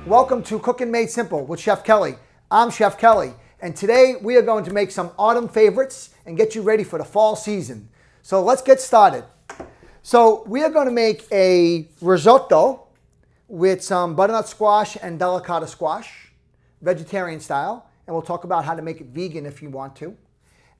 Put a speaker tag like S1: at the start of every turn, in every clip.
S1: Welcome to Cooking Made Simple with Chef Kelly. I'm Chef Kelly, and today we are going to make some autumn favorites and get you ready for the fall season. So let's get started. So we are going to make a risotto with some butternut squash and delicata squash, vegetarian style, and we'll talk about how to make it vegan if you want to.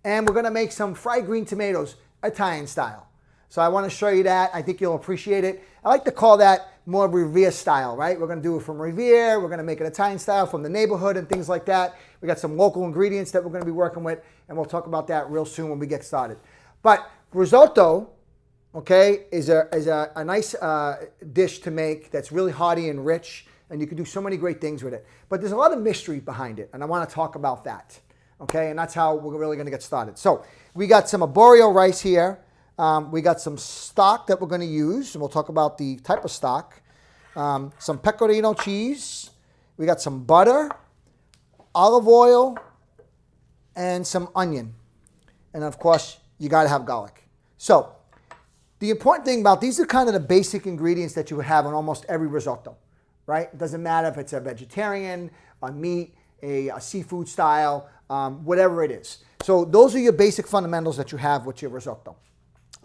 S1: And we're going to make some fried green tomatoes, Italian style. So I want to show you that. I think you'll appreciate it. I like to call that more Revere style, right? We're going to do it from Revere. We're going to make it Italian style from the neighborhood and things like that. We got some local ingredients that we're going to be working with, and we'll talk about that real soon when we get started. But risotto, okay, is a nice dish to make that's really hearty and rich, and you can do so many great things with it. But there's a lot of mystery behind it, and I want to talk about that, okay? And that's how we're really going to get started. So we got some Arborio rice here. We got some stock that we're going to use, and we'll talk about the type of stock. Some pecorino cheese. We got some butter, olive oil, and some onion. And of course, you got to have garlic. So the important thing about these are kind of the basic ingredients that you would have on almost every risotto, right? It doesn't matter if it's a vegetarian, a meat, a seafood style, whatever it is. So those are your basic fundamentals that you have with your risotto.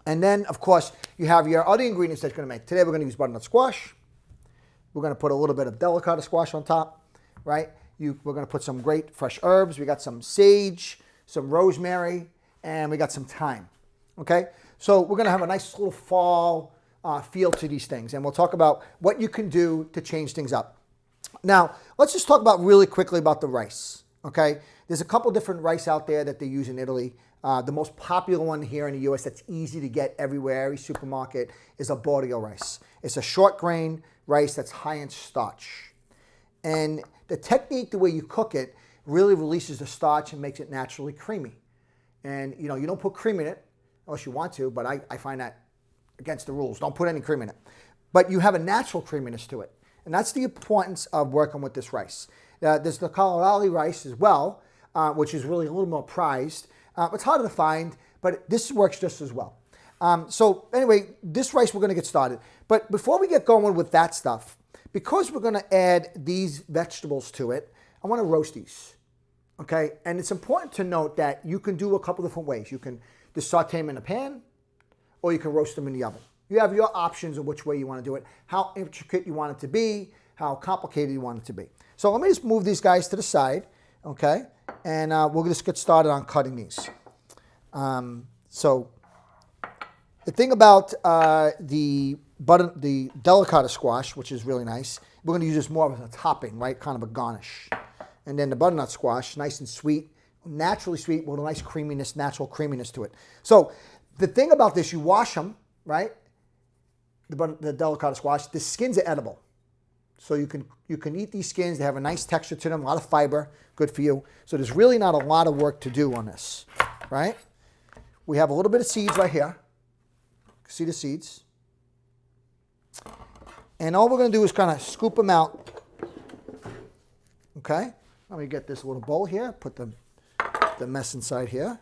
S1: And then, of course, you have your other ingredients that you're going to make. Today, we're going to use butternut squash. We're going to put a little bit of delicata squash on top, right? We're going to put some great fresh herbs. We got some sage, some rosemary, and we got some thyme, okay? So we're going to have a nice little fall feel to these things, and we'll talk about what you can do to change things up. Now, let's just talk about really quickly about the rice, okay? There's a couple different rice out there that they use in Italy. The most popular one here in the U.S. that's easy to get everywhere, every supermarket, is Arborio rice. It's a short grain rice that's high in starch. And the technique, the way you cook it, really releases the starch and makes it naturally creamy. And you know, you don't put cream in it, unless you want to, but I find that against the rules. Don't put any cream in it. But you have a natural creaminess to it. And that's the importance of working with this rice. There's the Colorado rice as well, which is really a little more prized. It's harder to find, but this works just as well. So anyway, this rice we're going to get started. But before we get going with that stuff, because we're going to add these vegetables to it, I want to roast these, okay? And it's important to note that you can do a couple different ways. You can just saute them in a pan, or you can roast them in the oven. You have your options of which way you want to do it, how intricate you want it to be, how complicated you want it to be. So let me just move these guys to the side, okay? And we'll just get started on cutting these. So the thing about the delicata squash, which is really nice, we're going to use this more as a topping, right? Kind of a garnish. And then the butternut squash, nice and sweet, naturally sweet with a nice creaminess, natural creaminess to it. So the thing about this, you wash them, right? The delicata squash, the skins are edible. So you can eat these skins. They have a nice texture to them, a lot of fiber, good for you. So there's really not a lot of work to do on this, right? We have a little bit of seeds right here. See the seeds? And all we're going to do is kind of scoop them out, okay? Let me get this little bowl here, put the mess inside here.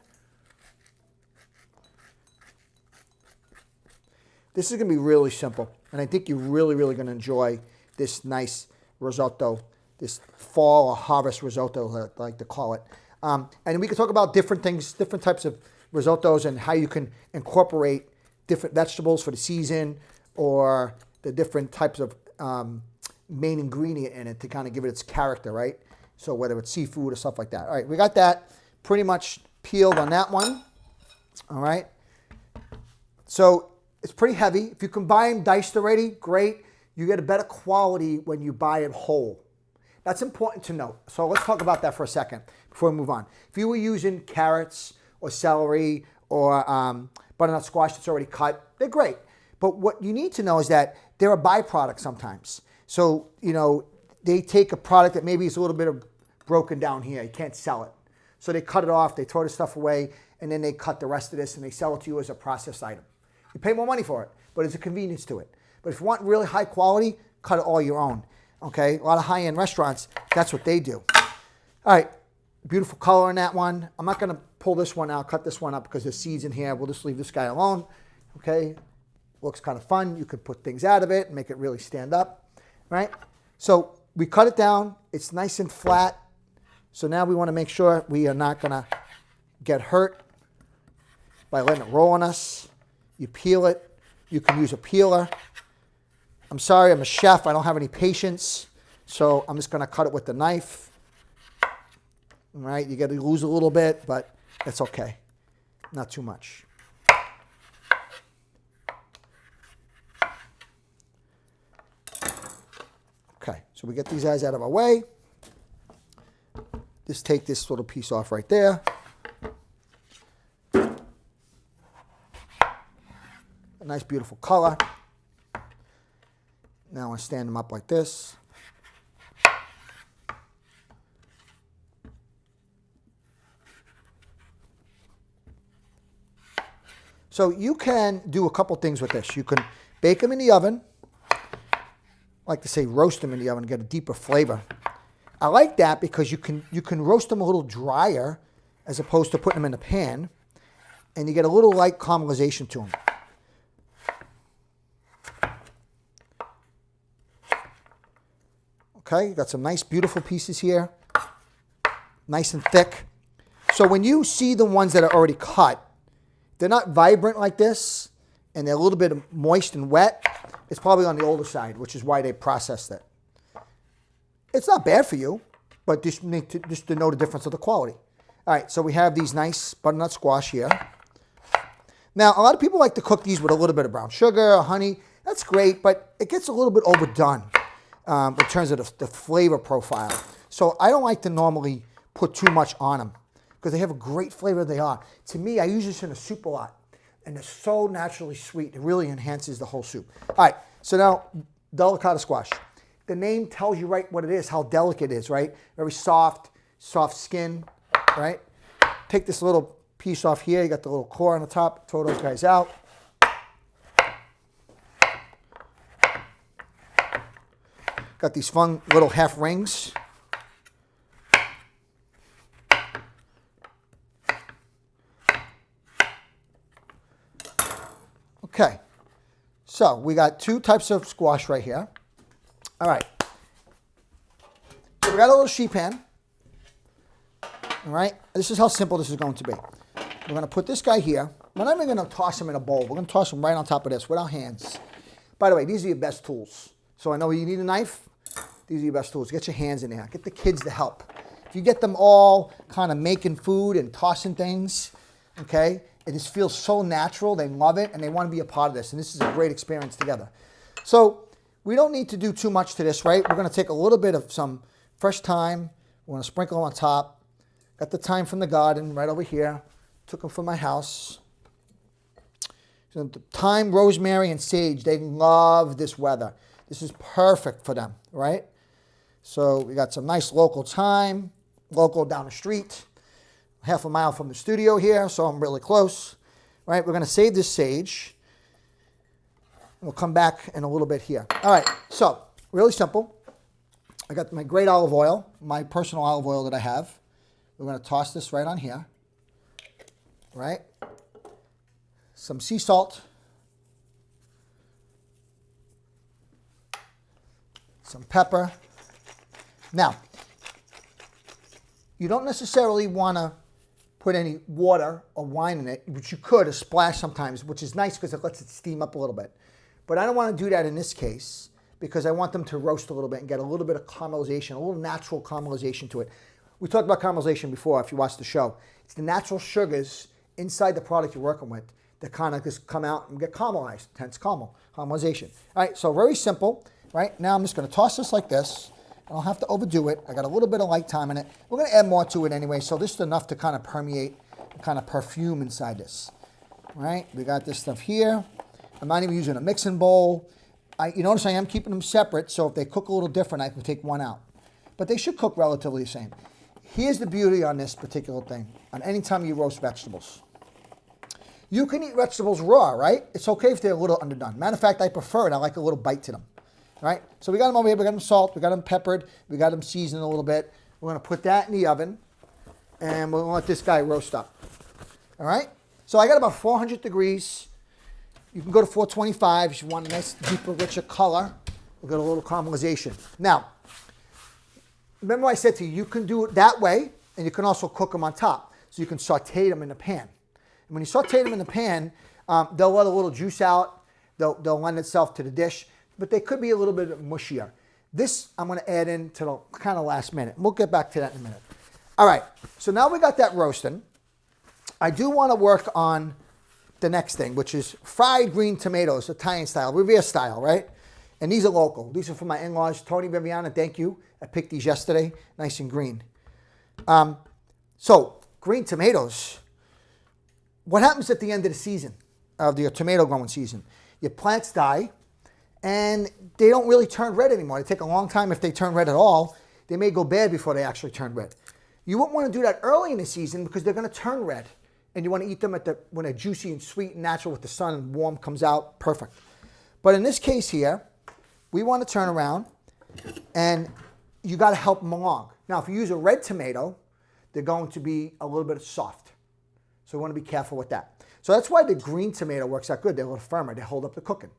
S1: This is going to be really simple, and I think you're really, really going to enjoy this nice risotto, this fall or harvest risotto, I like to call it. And we can talk about different things, different types of risottos and how you can incorporate different vegetables for the season or the different types of main ingredient in it to kind of give it its character, right? So whether it's seafood or stuff like that. All right, we got that pretty much peeled on that one. All right. So it's pretty heavy. If you can buy them diced already, great. You get a better quality when you buy it whole. That's important to note. So let's talk about that for a second before we move on. If you were using carrots or celery or butternut squash that's already cut, they're great. But what you need to know is that they're a byproduct sometimes. So, you know, they take a product that maybe is a little bit broken down here. You can't sell it. So they cut it off, they throw the stuff away, and then they cut the rest of this and they sell it to you as a processed item. You pay more money for it, but there's a convenience to it. But if you want really high quality, cut it all your own, okay? A lot of high-end restaurants, that's what they do. All right, beautiful color in that one. I'm not gonna pull this one out, cut this one up because there's seeds in here. We'll just leave this guy alone, okay? Looks kind of fun. You could put things out of it and make it really stand up, right? So we cut it down. It's nice and flat. So now we want to make sure we are not going to get hurt by letting it roll on us. You peel it. You can use a peeler. I'm sorry, I'm a chef. I don't have any patience. So I'm just going to cut it with the knife. All right, you got to lose a little bit, but it's okay. Not too much. Okay, so we get these guys out of our way. Just take this little piece off right there. A nice, beautiful color. Now I want to stand them up like this. So you can do a couple things with this. You can bake them in the oven. I like to say roast them in the oven to get a deeper flavor. I like that because you can roast them a little drier as opposed to putting them in the pan, and you get a little light caramelization to them. Okay, you got some nice, beautiful pieces here, nice and thick. So when you see the ones that are already cut, they're not vibrant like this, and they're a little bit moist and wet. It's probably on the older side, which is why they processed it. It's not bad for you, but just to know the difference of the quality. All right, so we have these nice butternut squash here. Now, a lot of people like to cook these with a little bit of brown sugar or honey. That's great, but it gets a little bit overdone in terms of the flavor profile. So I don't like to normally put too much on them because they have a great flavor they are. To me, I use this in a soup a lot, and they're so naturally sweet. It really enhances the whole soup. All right, so now Delicata squash. The name tells you right what it is, how delicate it is, right? Very soft, soft skin, right? Take this little piece off here. You got the little core on the top. Throw those guys out. Got these fun little half rings. Okay, so we got two types of squash right here. All right, so we got a little sheet pan. All right, this is how simple this is going to be. We're going to put this guy here. We're not even going to toss him in a bowl. We're going to toss him right on top of this with our hands. By the way, these are your best tools. So I know you need a knife. These are your best tools. Get your hands in there. Get the kids to help. If you get them all kind of making food and tossing things, okay, it just feels so natural. They love it, and they want to be a part of this. And this is a great experience together. So we don't need to do too much to this, right? We're going to take a little bit of some fresh thyme. We're going to sprinkle on top. Got the thyme from the garden right over here. Took them from my house. So the thyme, rosemary, and sage, they love this weather. This is perfect for them, right? So we got some nice local thyme, local down the street, half a mile from the studio here, so I'm really close. Right, we're going to save this sage. We'll come back in a little bit here. All right, so really simple. I got my great olive oil, my personal olive oil that I have. We're going to toss this right on here. Right? Some sea salt. Some pepper. Now, you don't necessarily want to put any water or wine in it, which you could, a splash sometimes, which is nice because it lets it steam up a little bit. But I don't want to do that in this case because I want them to roast a little bit and get a little bit of caramelization, a little natural caramelization to it. We talked about caramelization before if you watched the show. It's the natural sugars inside the product you're working with that kind of just come out and get caramelized, hence caramelization. All right, so very simple. Right, now I'm just going to toss this like this. I don't have to overdo it. I got a little bit of light thyme in it. We're going to add more to it anyway, so this is enough to kind of permeate, kind of perfume inside this. All right, we got this stuff here. I'm not even using a mixing bowl. You notice I am keeping them separate, so if they cook a little different, I can take one out. But they should cook relatively the same. Here's the beauty on this particular thing, on any time you roast vegetables. You can eat vegetables raw, right? It's okay if they're a little underdone. Matter of fact, I prefer it. I like a little bite to them. All right, so we got them over here. We got them salt. We got them peppered. We got them seasoned a little bit. We're going to put that in the oven, and we're going to let this guy roast up. All right, so I got about 400 degrees. You can go to 425 if you want a nice, deeper, richer color. We'll get a little caramelization. Now, remember I said to you, you can do it that way, and you can also cook them on top. So you can saute them in the pan. And when you saute them in the pan, they'll let a little juice out. They'll lend itself to the dish, but they could be a little bit mushier. This I'm going to add in to the kind of last minute. We'll get back to that in a minute. All right, so now we got that roasting. I do want to work on the next thing, which is fried green tomatoes, Italian style, Riviera style, right? And these are local. These are from my in-laws, Tony Viviana, thank you. I picked these yesterday, nice and green. So green tomatoes, what happens at the end of the season, of your tomato growing season? Your plants die, and they don't really turn red anymore. They take a long time if they turn red at all. They may go bad before they actually turn red. You wouldn't want to do that early in the season because they're going to turn red. And you want to eat them when they're juicy and sweet and natural with the sun and warm comes out, perfect. But in this case here, we want to turn around and you got to help them along. Now, if you use a red tomato, they're going to be a little bit soft. So you want to be careful with that. So that's why the green tomato works out good. They're a little firmer. They hold up the cooking.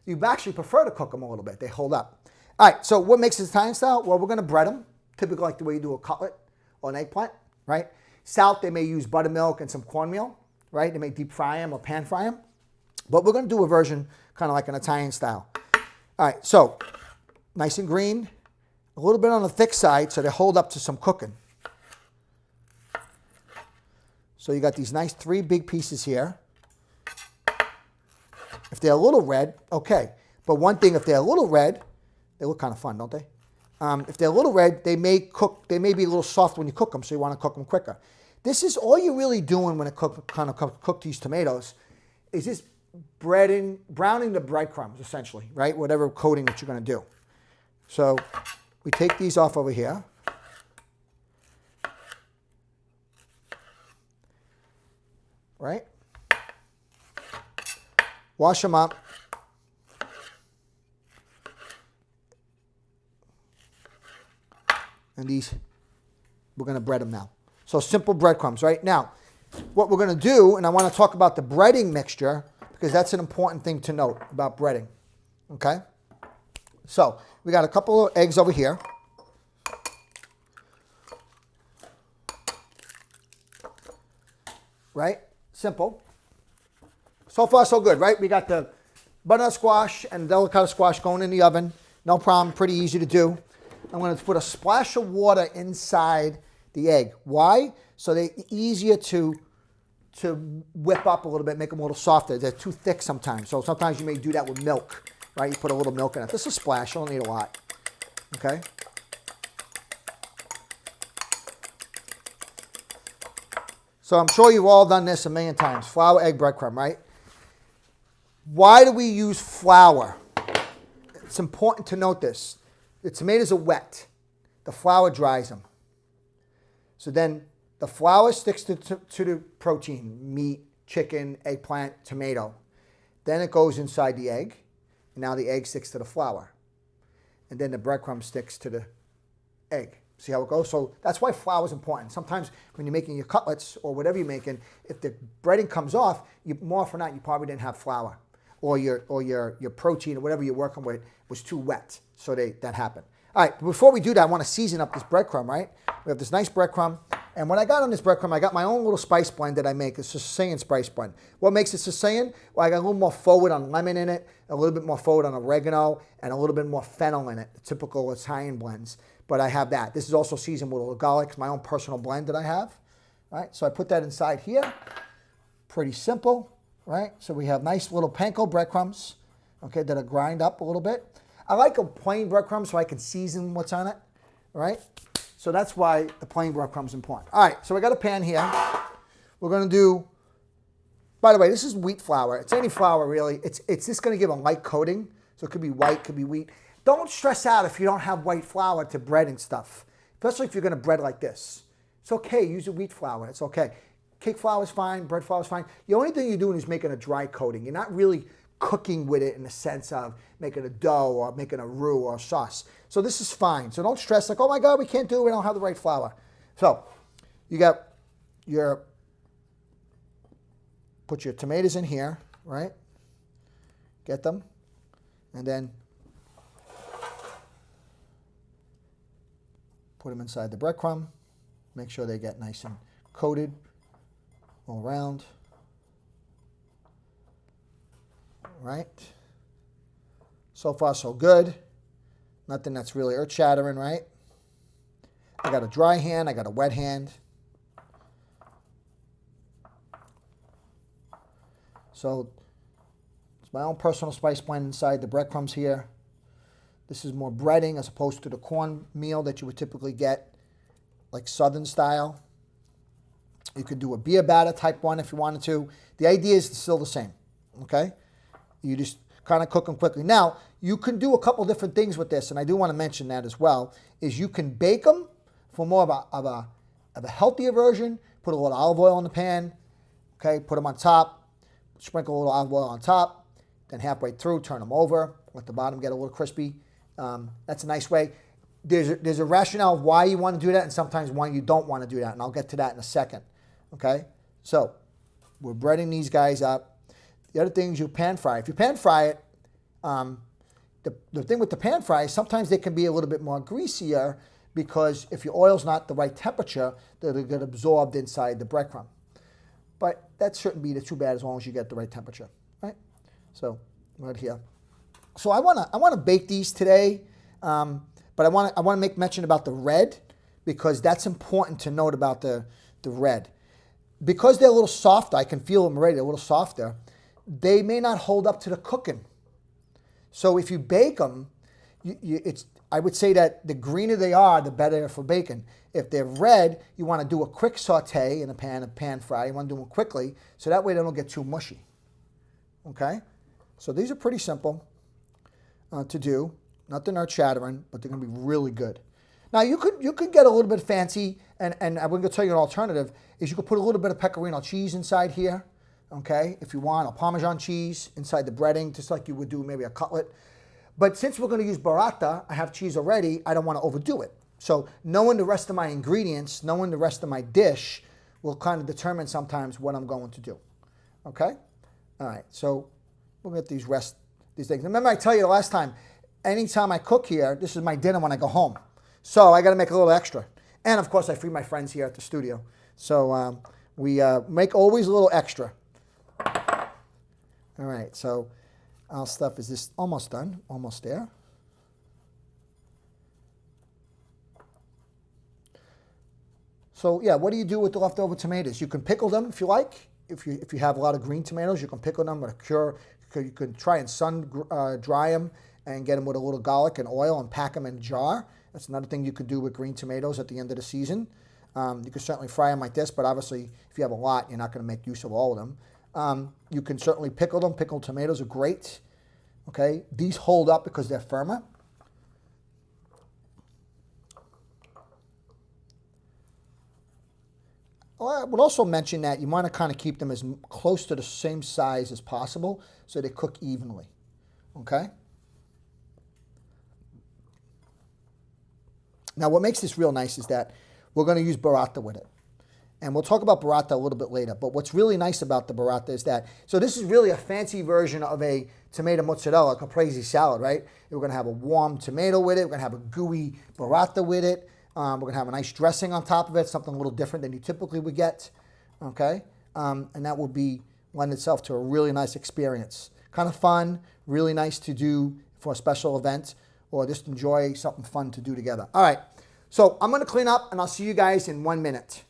S1: You actually prefer to cook them a little bit. They hold up. All right, so what makes it Italian style? Well, we're going to bread them, typically like the way you do a cutlet or an eggplant, right? South, they may use buttermilk and some cornmeal, right? They may deep fry them or pan fry them. But we're going to do a version kind of like an Italian style. All right, so nice and green, a little bit on the thick side so they hold up to some cooking. So you got these nice 3 big pieces here. If they're a little red, okay. But one thing, if they're a little red, they look kind of fun, don't they? If they're a little red, they may be a little soft when you cook them, so you want to cook them quicker. This is all you're really doing when you cook these tomatoes, is just browning the breadcrumbs, essentially, right? Whatever coating that you're going to do. So we take these off over here. Right? Wash them up. And these, we're going to bread them now. So simple breadcrumbs, right? Now, what we're going to do, and I want to talk about the breading mixture, because that's an important thing to note about breading, okay? So we got a couple of eggs over here. Right? Simple. So far, so good, right? We got the butternut squash and delicata squash going in the oven. No problem, pretty easy to do. I'm going to put a splash of water inside the egg. Why? So they're easier to whip up a little bit, make them a little softer. They're too thick sometimes. So sometimes you may do that with milk, right? You put a little milk in it. This is a splash. You don't need a lot. Okay? So I'm sure you've all done this a million times. Flour, egg, breadcrumb, right? Why do we use flour? It's important to note this. The tomatoes are wet. The flour dries them. So then the flour sticks to the protein, meat, chicken, eggplant, tomato. Then it goes inside the egg. And now the egg sticks to the flour. And then the breadcrumb sticks to the egg. See how it goes? So that's why flour is important. Sometimes when you're making your cutlets or whatever you're making, if the breading comes off, more often than not, you probably didn't have flour. Or your protein or whatever you're working with was too wet. So that happened. All right, before we do that, I want to season up this breadcrumb, right? We have this nice breadcrumb. And what I got on this breadcrumb, I got my own little spice blend that I make. It's a Sicilian spice blend. What makes it Sicilian? Well, I got a little more forward on lemon in it, a little bit more forward on oregano, and a little bit more fennel in it, the typical Italian blends. But I have that. This is also seasoned with a little garlic. It's my own personal blend that I have. All right, so I put that inside here. Pretty simple, right? So we have nice little panko breadcrumbs, okay, that are grind up a little bit. I like a plain breadcrumb so I can season what's on it, right? So that's why the plain breadcrumb is important. All right, so I got a pan here. We're going to do, by the way, this is wheat flour. It's any flour, really. It's just going to give a light coating. So it could be white, could be wheat. Don't stress out if you don't have white flour to bread and stuff, especially if you're going to bread like this. It's okay. Use a wheat flour. It's okay. Cake flour is fine. Bread flour is fine. The only thing you're doing is making a dry coating. You're not really cooking with it in the sense of making a dough or making a roux or a sauce. So this is fine. So don't stress like, oh my God, we can't do it. We don't have the right flour. So you got put your tomatoes in here, right? Get them. And then Put them inside the breadcrumb. Make sure they get nice and coated all around. All right. So far, so good. Nothing that's really earth-shattering, right? I got a dry hand. I got a wet hand. So it's my own personal spice blend inside the breadcrumbs here. This is more breading as opposed to the cornmeal that you would typically get, like Southern style. You could do a beer batter type one if you wanted to. The idea is still the same, okay? You just kind of cook them quickly. Now, you can do a couple different things with this, and I do want to mention that as well, is you can bake them for more of a healthier version. Put a little olive oil in the pan, okay? Put them on top, sprinkle a little olive oil on top, then halfway through, turn them over, let the bottom get a little crispy. That's a nice way. There's a rationale of why you want to do that and sometimes why you don't want to do that, and I'll get to that in a second, okay? So we're breading these guys up. The other thing is you pan fry. If you pan fry it, the thing with the pan fry is sometimes they can be a little bit more greasier because if your oil's not the right temperature, they'll get absorbed inside the breadcrumb. But that shouldn't be too bad as long as you get the right temperature, right? So right here. So I want to bake these today, but I want to make mention about the red because that's important to note about the red. Because they're a little softer, I can feel them already, they're a little softer, they may not hold up to the cooking. So if you bake them, I would say that the greener they are, the better for baking. If they're red, you want to do a quick saute in a pan fry. You want to do them quickly, so that way they don't get too mushy. Okay? So these are pretty simple to do. Nothing earth-shattering, but they're going to be really good. Now, you could get a little bit fancy, and I'm going to tell you an alternative, is you could put a little bit of pecorino cheese inside here, okay, if you want, or Parmesan cheese inside the breading, just like you would do maybe a cutlet. But since we're going to use burrata, I have cheese already, I don't want to overdo it. So knowing the rest of my ingredients, knowing the rest of my dish will kind of determine sometimes what I'm going to do, okay? All right, so we'll get these things. Remember I tell you the last time, anytime I cook here, this is my dinner when I go home. So I got to make a little extra. And of course, I feed my friends here at the studio. So we make always a little extra. All right, so our stuff is this almost done, almost there. So yeah, what do you do with the leftover tomatoes? You can pickle them if you like. If you have a lot of green tomatoes, you can pickle them with a cure. You can try and sun dry them and get them with a little garlic and oil and pack them in a jar. That's another thing you could do with green tomatoes at the end of the season. You can certainly fry them like this, but obviously if you have a lot, you're not going to make use of all of them. You can certainly pickle them. Pickled tomatoes are great. Okay, these hold up because they're firmer. I would also mention that you want to kind of keep them as close to the same size as possible so they cook evenly. Okay? Now, what makes this real nice is that we're going to use burrata with it. And we'll talk about burrata a little bit later. But what's really nice about the burrata is that, so this is really a fancy version of a tomato mozzarella caprese salad, right? We're going to have a warm tomato with it. We're going to have a gooey burrata with it. We're going to have a nice dressing on top of it, something a little different than you typically would get, okay? And that will lend itself to a really nice experience. Kind of fun, really nice to do for a special event, or just enjoy something fun to do together. All right, so I'm going to clean up, and I'll see you guys in 1 minute.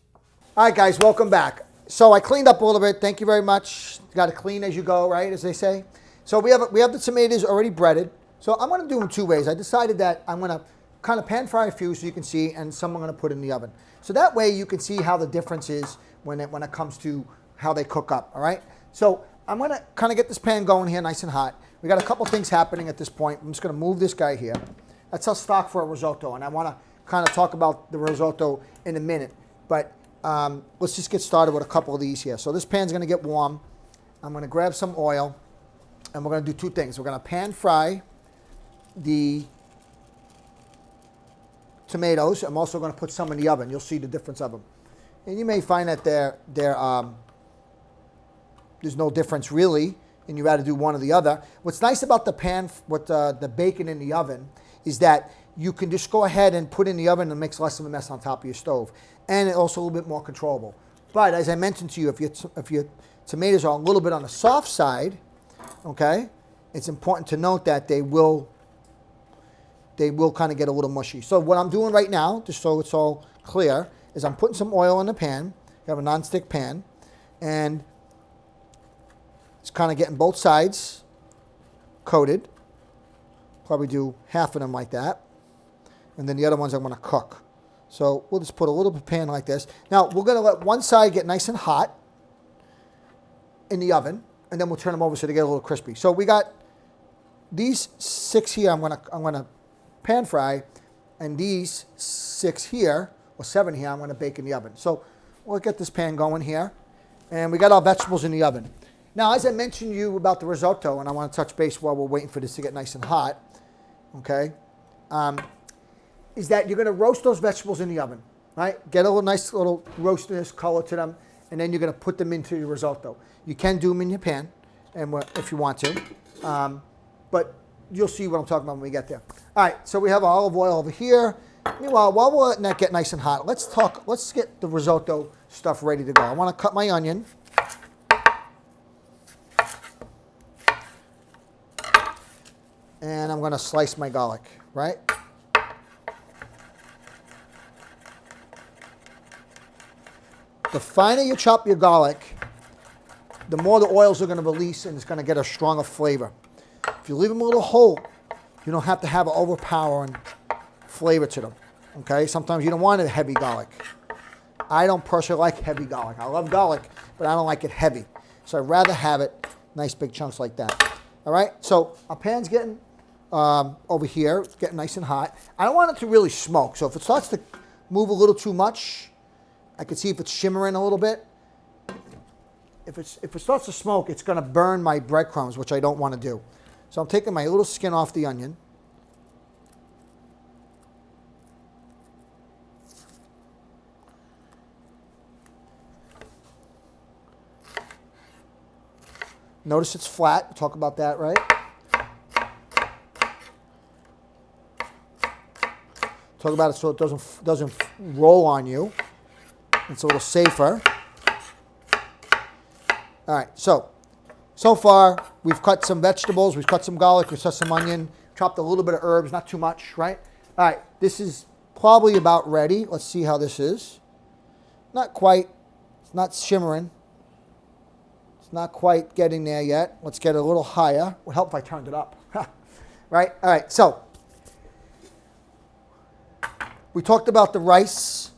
S1: All right, guys, welcome back. So I cleaned up a little bit. Thank you very much. You got to clean as you go, right, as they say. So we have the tomatoes already breaded. So I'm going to do them 2 ways. I decided that I'm going to kind of pan fry a few so you can see, and some I'm going to put in the oven. So that way you can see how the difference is when it comes to how they cook up, all right? So I'm going to kind of get this pan going here nice and hot. We got a couple things happening at this point. I'm just going to move this guy here. That's our stock for a risotto, and I want to kind of talk about the risotto in a minute. But let's just get started with a couple of these here. So this pan's going to get warm. I'm going to grab some oil, and we're going to do 2 things. We're going to pan fry the tomatoes. I'm also going to put some in the oven. You'll see the difference of them. And you may find that there's no difference really, and you got to do one or the other. What's nice about the pan with the bacon in the oven is that you can just go ahead and put in the oven and it makes less of a mess on top of your stove. And it's also a little bit more controllable. But as I mentioned to you, if your tomatoes are a little bit on the soft side, okay, it's important to note that they will kind of get a little mushy. So what I'm doing right now, just so it's all clear, is I'm putting some oil in the pan. You have a nonstick pan, and it's kind of getting both sides coated. Probably do half of them like that. And then the other ones I'm going to cook. So we'll just put a little bit of pan like this. Now we're going to let one side get nice and hot in the oven, and then we'll turn them over so they get a little crispy. So we got these 6 here I'm going to pan fry, and these 6 here, or 7 here, I'm going to bake in the oven. So we'll get this pan going here, and we got our vegetables in the oven. Now, as I mentioned to you about the risotto, and I want to touch base while we're waiting for this to get nice and hot, okay, is that you're going to roast those vegetables in the oven, right? Get a little nice little roastiness color to them, and then you're going to put them into your risotto. You can do them in your pan, and if you want to, but you'll see what I'm talking about when we get there. All right, so we have our olive oil over here. Meanwhile, while we're letting that get nice and hot, let's get the risotto stuff ready to go. I want to cut my onion. And I'm going to slice my garlic, right? The finer you chop your garlic, the more the oils are going to release, and it's going to get a stronger flavor. If you leave them a little whole, you don't have to have an overpowering flavor to them, okay? Sometimes you don't want a heavy garlic. I don't personally like heavy garlic. I love garlic, but I don't like it heavy. So I'd rather have it nice big chunks like that. All right, so our pan's getting over here, it's getting nice and hot. I don't want it to really smoke, so if it starts to move a little too much, I can see if it's shimmering a little bit. If it starts to smoke, it's going to burn my breadcrumbs, which I don't want to do. So I'm taking my little skin off the onion. Notice it's flat. We'll talk about that, right? Talk about it so it doesn't roll on you. It's a little safer. All right, so far we've cut some vegetables, we've cut some garlic, we've cut some onion, chopped a little bit of herbs, not too much, right? All right, this is probably about ready. Let's see how this is. Not quite. It's not shimmering. It's not quite getting there yet. Let's get it a little higher. It would help if I turned it up. Right? All right, so we talked about the rice,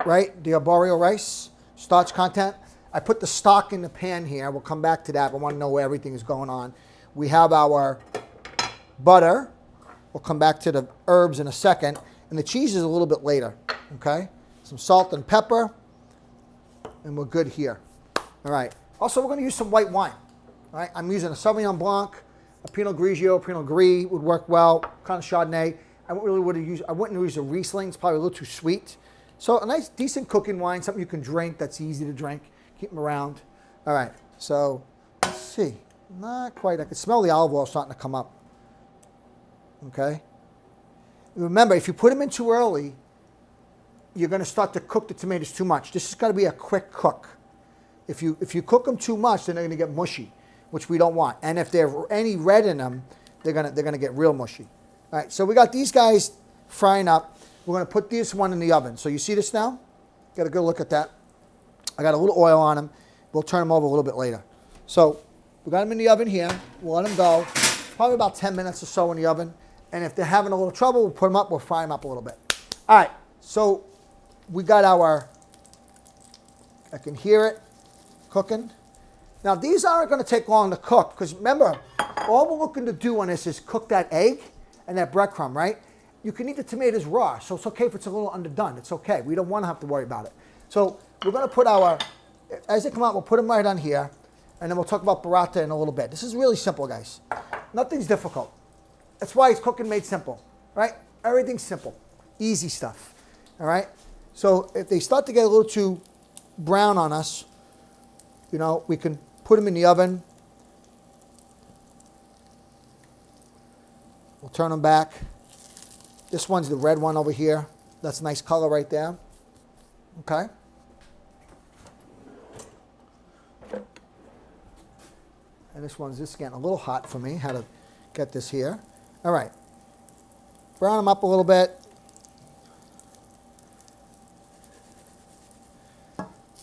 S1: right? The Arborio rice, starch content. I put the stock in the pan here. We'll come back to that. I want to know where everything is going on. We have our butter. We'll come back to the herbs in a second. And the cheese is a little bit later, okay? Some salt and pepper, and we're good here. All right. Also, we're going to use some white wine. All right? I'm using a Sauvignon Blanc, a Pinot Grigio, Pinot Gris would work well, kind of Chardonnay. I wouldn't use a Riesling. It's probably a little too sweet. So a nice, decent cooking wine, something you can drink that's easy to drink. Keep them around. All right, so let's see. Not quite. I can smell the olive oil starting to come up. Okay. Remember, if you put them in too early, you're going to start to cook the tomatoes too much. This has got to be a quick cook. If you cook them too much, then they're going to get mushy, which we don't want. And if there's any red in them, they're going to get real mushy. All right, so we got these guys frying up. We're going to put this one in the oven. So you see this now? Got a good look at that. I got a little oil on them. We'll turn them over a little bit later. So we got them in the oven here. We'll let them go. Probably about 10 minutes or so in the oven. And if they're having a little trouble, we'll put them up. We'll fry them up a little bit. All right. So we got our, I can hear it cooking. Now these aren't going to take long to cook because remember, all we're looking to do on this is cook that egg and that breadcrumb, right? You can eat the tomatoes raw, so it's okay if it's a little underdone. It's okay. We don't want to have to worry about it. So we're going to put our, as they come out, we'll put them right on here, and then we'll talk about burrata in a little bit. This is really simple, guys. Nothing's difficult. That's why it's cooking made simple, right? Everything's simple. Easy stuff, all right? So if they start to get a little too brown on us, you know, we can put them in the oven. We'll turn them back. This one's the red one over here. That's a nice color right there. Okay. And this one's just getting a little hot for me. How to get this here. All right. Brown them up a little bit.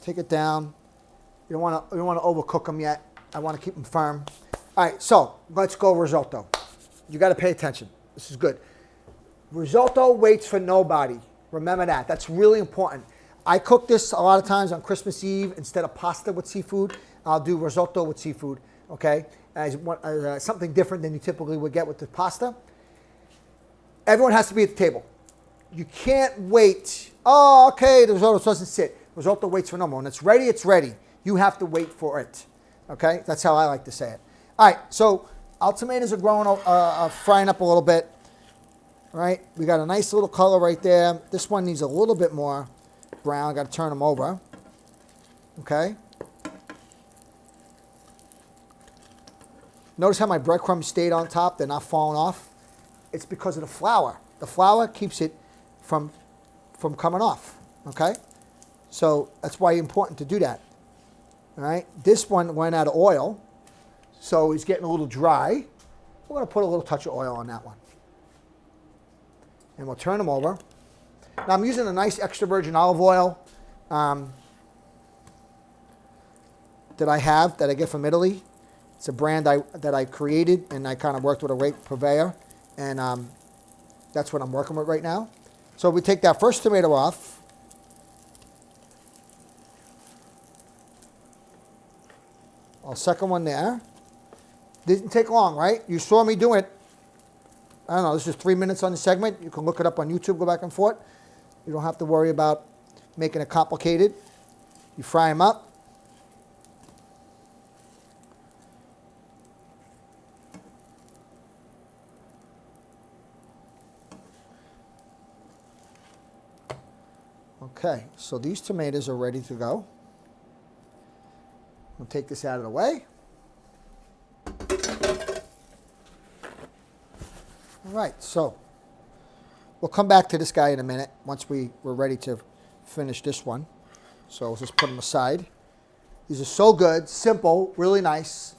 S1: Take it down. You don't want to overcook them yet. I want to keep them firm. All right, so let's go risotto. You got to pay attention. This is good. Risotto waits for nobody. Remember that. That's really important. I cook this a lot of times on Christmas Eve. Instead of pasta with seafood, I'll do risotto with seafood, okay? As something different than you typically would get with the pasta. Everyone has to be at the table. You can't wait. Oh, okay, the risotto doesn't sit. Risotto waits for no one. When it's ready, it's ready. You have to wait for it. Okay? That's how I like to say it. All right, so our tomatoes are growing, frying up a little bit. All right, we got a nice little color right there. This one needs a little bit more brown. Got to turn them over. Okay? Notice how my breadcrumbs stayed on top. They're not falling off. It's because of the flour. The flour keeps it from coming off. Okay? So that's why it's important to do that. All right, this one went out of oil, so it's getting a little dry. We're going to put a little touch of oil on that one. And we'll turn them over. Now I'm using a nice extra virgin olive oil that I get from Italy. It's a brand that I created, and I kind of worked with a great purveyor, and that's what I'm working with right now. So we take that first tomato off. Our second one there. Didn't take long, right? You saw me do it. I don't know, this is 3 minutes on the segment. You can look it up on YouTube, go back and forth. You don't have to worry about making it complicated. You fry them up. Okay, so these tomatoes are ready to go. We'll take this out of the way. All right, so we'll come back to this guy in a minute once we're ready to finish this one. So we'll just put them aside. These are so good, simple, really nice.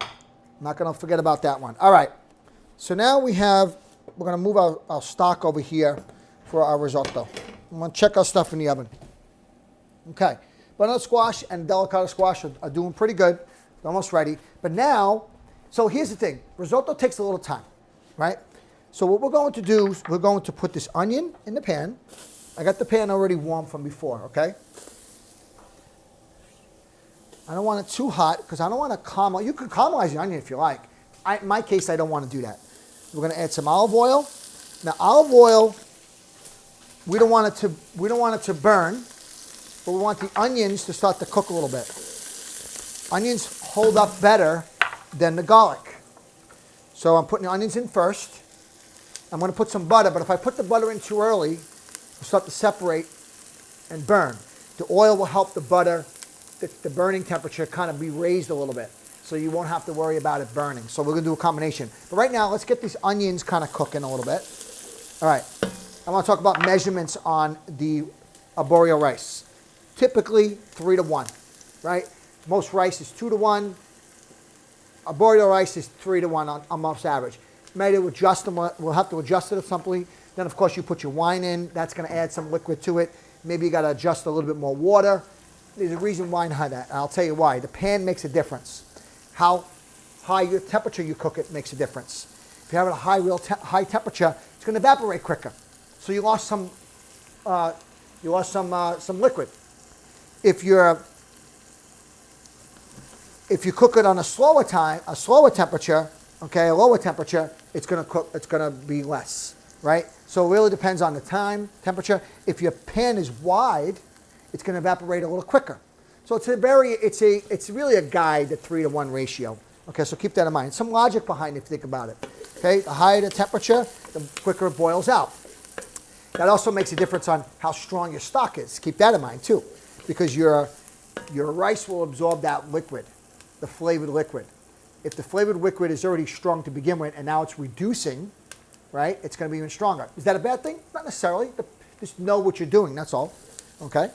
S1: I'm not going to forget about that one. All right, so now we're going to move our stock over here for our risotto. I'm going to check our stuff in the oven. Okay. Butternut squash and delicata squash are doing pretty good. They're almost ready. But now, so here's the thing. Risotto takes a little time, right? So what we're going to do is we're going to put this onion in the pan. I got the pan already warm from before, okay? I don't want it too hot because I don't want to caramelize. You can caramelize the onion if you like. In my case, I don't want to do that. We're going to add some olive oil. Now, olive oil, we don't want it to burn. But we want the onions to start to cook a little bit. Onions hold up better than the garlic. So I'm putting the onions in first. I'm going to put some butter, but if I put the butter in too early, it'll start to separate and burn. The oil will help the butter, the burning temperature kind of be raised a little bit. So you won't have to worry about it burning. So we're going to do a combination. But right now, let's get these onions kind of cooking a little bit. All right. I want to talk about measurements on the arborio rice. Typically 3 to 1, right? Most rice is 2 to 1. Arborio rice is 3 to 1 on most average. Maybe adjust them. We'll have to adjust it at some point. Then, of course, you put your wine in. That's going to add some liquid to it. Maybe you got to adjust a little bit more water. There's a reason why behind that. And I'll tell you why. The pan makes a difference. How high your temperature you cook it makes a difference. If you have a high temperature, it's going to evaporate quicker. So you lost some liquid. If you cook it on a slower temperature, okay, a lower temperature, it's going to be less, right? So it really depends on the temperature. If your pan is wide, it's going to evaporate a little quicker. So it's really a guide, the 3 to 1 ratio. Okay, so keep that in mind. Some logic behind it if you think about it. Okay, the higher the temperature, the quicker it boils out. That also makes a difference on how strong your stock is. Keep that in mind too, because your rice will absorb that liquid, the flavored liquid. If the flavored liquid is already strong to begin with and now it's reducing, right? It's going to be even stronger. Is that a bad thing? Not necessarily. Just know what you're doing, that's all, okay?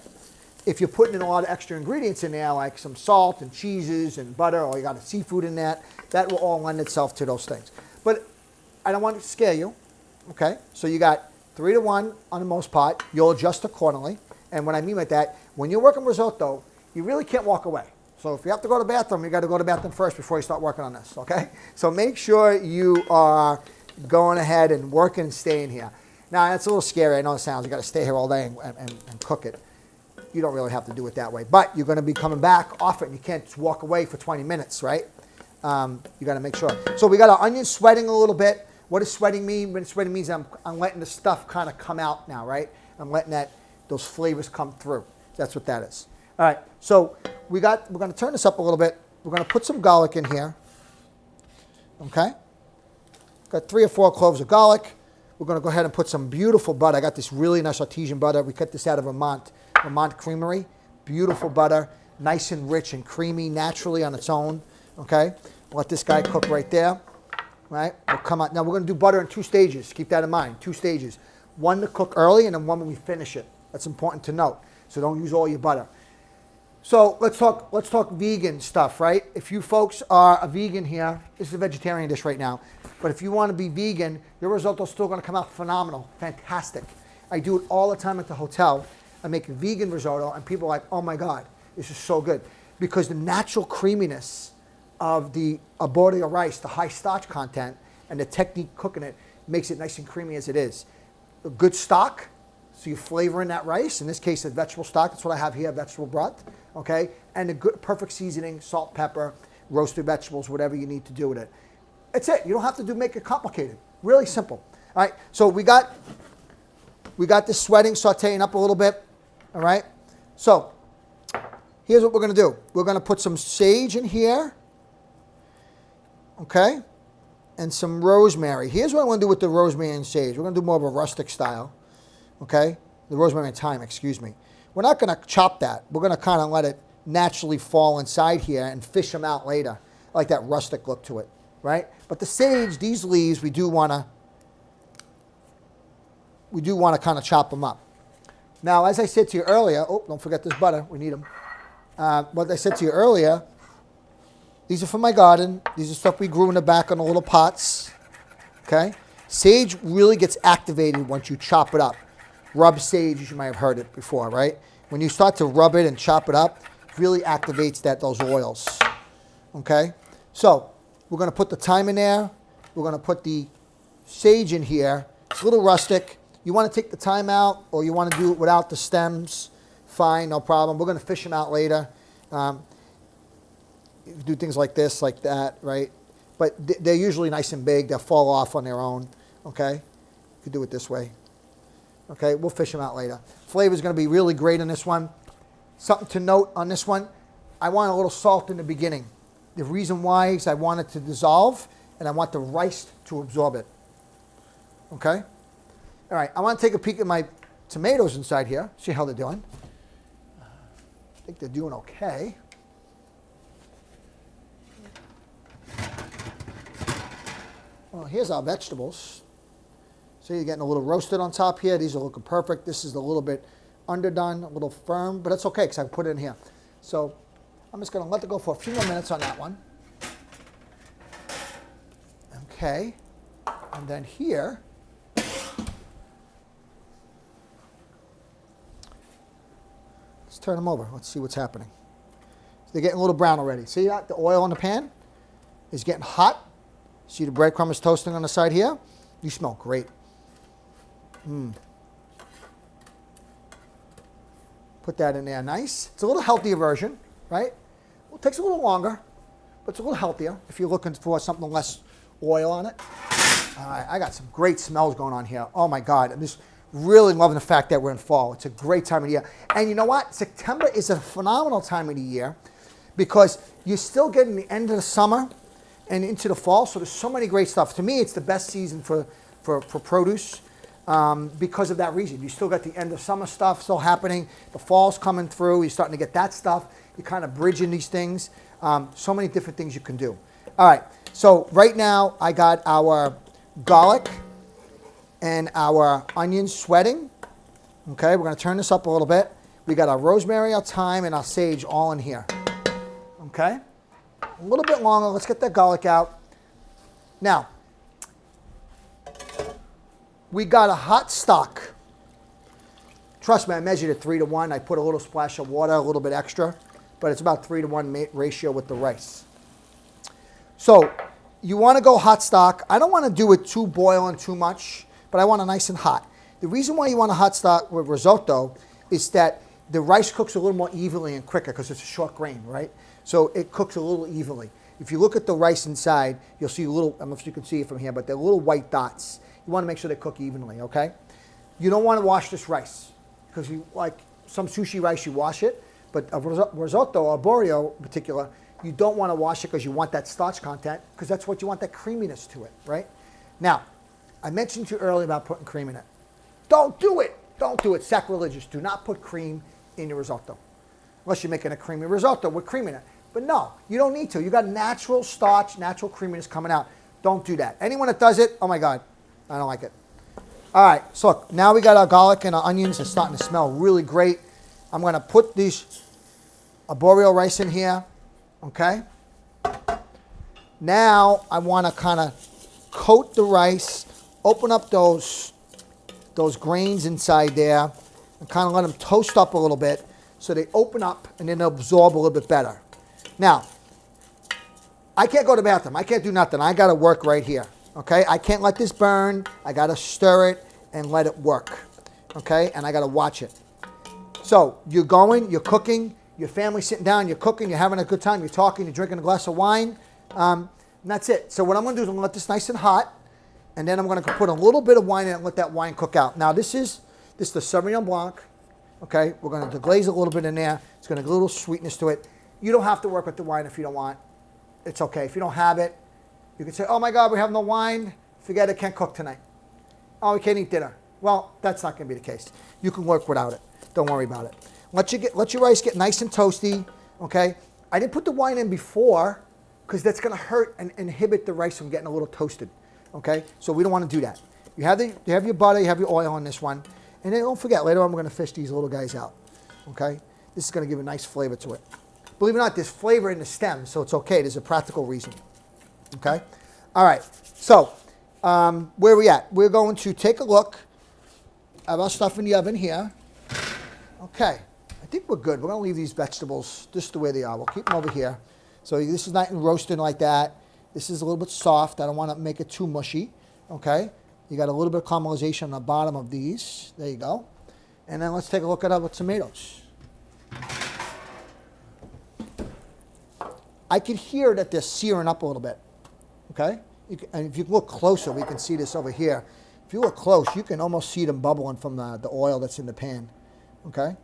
S1: If you're putting in a lot of extra ingredients in there, like some salt and cheeses and butter, or you got a seafood in that will all lend itself to those things. But I don't want to scare you, okay? So you got 3-to-1 on the most part. You'll adjust accordingly. And what I mean by that, when you're working risotto, you really can't walk away. So if you have to go to the bathroom, you got to go to the bathroom first before you start working on this, okay? So make sure you are going ahead and working and staying here. Now, that's a little scary. I know it sounds. You got to stay here all day and cook it. You don't really have to do it that way. But you're going to be coming back often. You can't just walk away for 20 minutes, right? You got to make sure. So we got our onions sweating a little bit. What does sweating mean? When sweating means I'm letting the stuff kind of come out now, right? I'm letting those flavors come through. That's what that is. All right. So we're going to turn this up a little bit. We're going to put some garlic in here. Okay. Got 3 or 4 cloves of garlic. We're going to go ahead and put some beautiful butter. I got this really nice artesian butter. We cut this out of Vermont Creamery. Beautiful butter, nice and rich and creamy naturally on its own. Okay, let this guy cook right there. Right, we'll come out. Now we're going to do butter in 2 stages. Keep that in mind, 2 stages. One to cook early and then one when we finish it. That's important to note. So don't use all your butter. So let's talk vegan stuff, right? If you folks are a vegan here, this is a vegetarian dish right now. But if you want to be vegan, your risotto's still going to come out phenomenal, fantastic. I do it all the time at the hotel. I make a vegan risotto, and people are like, oh my God, this is so good. Because the natural creaminess of the arborio rice, the high starch content, and the technique cooking it makes it nice and creamy as it is. A good stock, so you flavor in that rice. In this case, it's vegetable stock. That's what I have here, vegetable broth. Okay, and a good, perfect seasoning, salt, pepper, roasted vegetables, whatever you need to do with it. That's it. You don't have to make it complicated. Really simple. All right, so we got this sweating, sauteing up a little bit. All right, so here's what we're going to do. We're going to put some sage in here, okay, and some rosemary. Here's what I want to do with the rosemary and sage. We're going to do more of a rustic style, okay, the rosemary and thyme, excuse me. We're not going to chop that. We're going to kind of let it naturally fall inside here and fish them out later. I like that rustic look to it, right? But the sage, these leaves, we do want to kind of chop them up. Now, as I said to you earlier, oh, don't forget this butter. We need them. What I said to you earlier, these are from my garden. These are stuff we grew in the back on the little pots, okay? Sage really gets activated once you chop it up. Rub sage, as you might have heard it before, right? When you start to rub it and chop it up, it really activates those oils, okay? So we're going to put the thyme in there. We're going to put the sage in here. It's a little rustic. You want to take the thyme out or you want to do it without the stems, fine, no problem. We're going to fish them out later. You do things like this, like that, right? But they're usually nice and big. They'll fall off on their own, okay? You could do it this way. Okay, we'll fish them out later. Flavor is going to be really great on this one. Something to note on this one, I want a little salt in the beginning. The reason why is I want it to dissolve and I want the rice to absorb it. Okay? All right, I want to take a peek at my tomatoes inside here, see how they're doing. I think they're doing okay. Well, here's our vegetables. So you're getting a little roasted on top here. These are looking perfect. This is a little bit underdone, a little firm, but it's okay because I can put it in here. So I'm just going to let it go for a few more minutes on that one. Okay. And then here, let's turn them over. Let's see what's happening. So they're getting a little brown already. See that? The oil in the pan is getting hot. See the breadcrumb is toasting on the side here? You smell great. Put that in there nice. It's a little healthier version, right? It takes a little longer, but it's a little healthier if you're looking for something less oil on it. All right, I got some great smells going on here. Oh my God, I'm just really loving the fact that we're in fall. It's a great time of the year. And you know what? September is a phenomenal time of the year because you're still getting the end of the summer and into the fall, so there's so many great stuff. To me, it's the best season for produce. Because of that reason. You still got the end of summer stuff still happening. The fall's coming through. You're starting to get that stuff. You're kind of bridging these things. So many different things you can do. All right. So right now I got our garlic and our onions sweating. Okay, we're going to turn this up a little bit. We got our rosemary, our thyme, and our sage all in here. Okay, a little bit longer. Let's get that garlic out. Now, we got a hot stock. Trust me, I measured it 3 to 1. I put a little splash of water, a little bit extra, but it's about 3 to 1 ratio with the rice. So you want to go hot stock. I don't want to do it too boiling too much, but I want it nice and hot. The reason why you want a hot stock with risotto is that the rice cooks a little more evenly and quicker because it's a short grain, right? So it cooks a little evenly. If you look at the rice inside, you'll see a little, I don't know if you can see it from here, but they're little white dots. You want to make sure they cook evenly, okay? You don't want to wash this rice because you, like some sushi rice, you wash it, but a risotto, arborio in particular, you don't want to wash it because you want that starch content because that's what you want, that creaminess to it, right? Now, I mentioned to you earlier about putting cream in it. Don't do it. Don't do it. Sacrilegious. Do not put cream in your risotto unless you're making a creamy risotto with cream in it. But no, you don't need to. You got natural starch, natural creaminess coming out. Don't do that. Anyone that does it, oh my God, I don't like it. All right, so look, now we got our garlic and our onions. It's starting to smell really great. I'm going to put these arborio rice in here, okay? Now I want to kind of coat the rice, open up those grains inside there, and kind of let them toast up a little bit so they open up and then they'll absorb a little bit better. Now, I can't go to the bathroom. I can't do nothing. I got to work right here, okay? I can't let this burn. I got to stir it and let it work, okay? And I got to watch it. So you're going, you're cooking, your family's sitting down, you're cooking, you're having a good time, you're talking, you're drinking a glass of wine, and that's it. So what I'm going to do is I'm going to let this nice and hot, and then I'm going to put a little bit of wine in it and let that wine cook out. Now this is the Sauvignon Blanc, okay? We're going to deglaze a little bit in there. It's going to get a little sweetness to it. You don't have to work with the wine if you don't want. It's okay. If you don't have it, you can say, oh my God, we have no wine. Forget it, can't cook tonight. Oh, we can't eat dinner. Well, that's not going to be the case. You can work without it. Don't worry about it. Let your rice get nice and toasty, okay? I didn't put the wine in before because that's going to hurt and inhibit the rice from getting a little toasted, okay? So we don't want to do that. You have your butter, you have your oil on this one, and then don't forget, later on we're going to fish these little guys out, okay? This is going to give a nice flavor to it. Believe it or not, there's flavor in the stem, so it's okay. There's a practical reason, okay? All right, so where are we at? We're going to take a look at our stuff in the oven here. Okay, I think we're good. We're going to leave these vegetables just the way they are. We'll keep them over here. So this is not roasted like that. This is a little bit soft. I don't want to make it too mushy, okay? You got a little bit of caramelization on the bottom of these. There you go. And then let's take a look at our tomatoes. I can hear that they're searing up a little bit, okay? And if you look closer, we can see this over here. If you look close, you can almost see them bubbling from the oil that's in the pan, okay?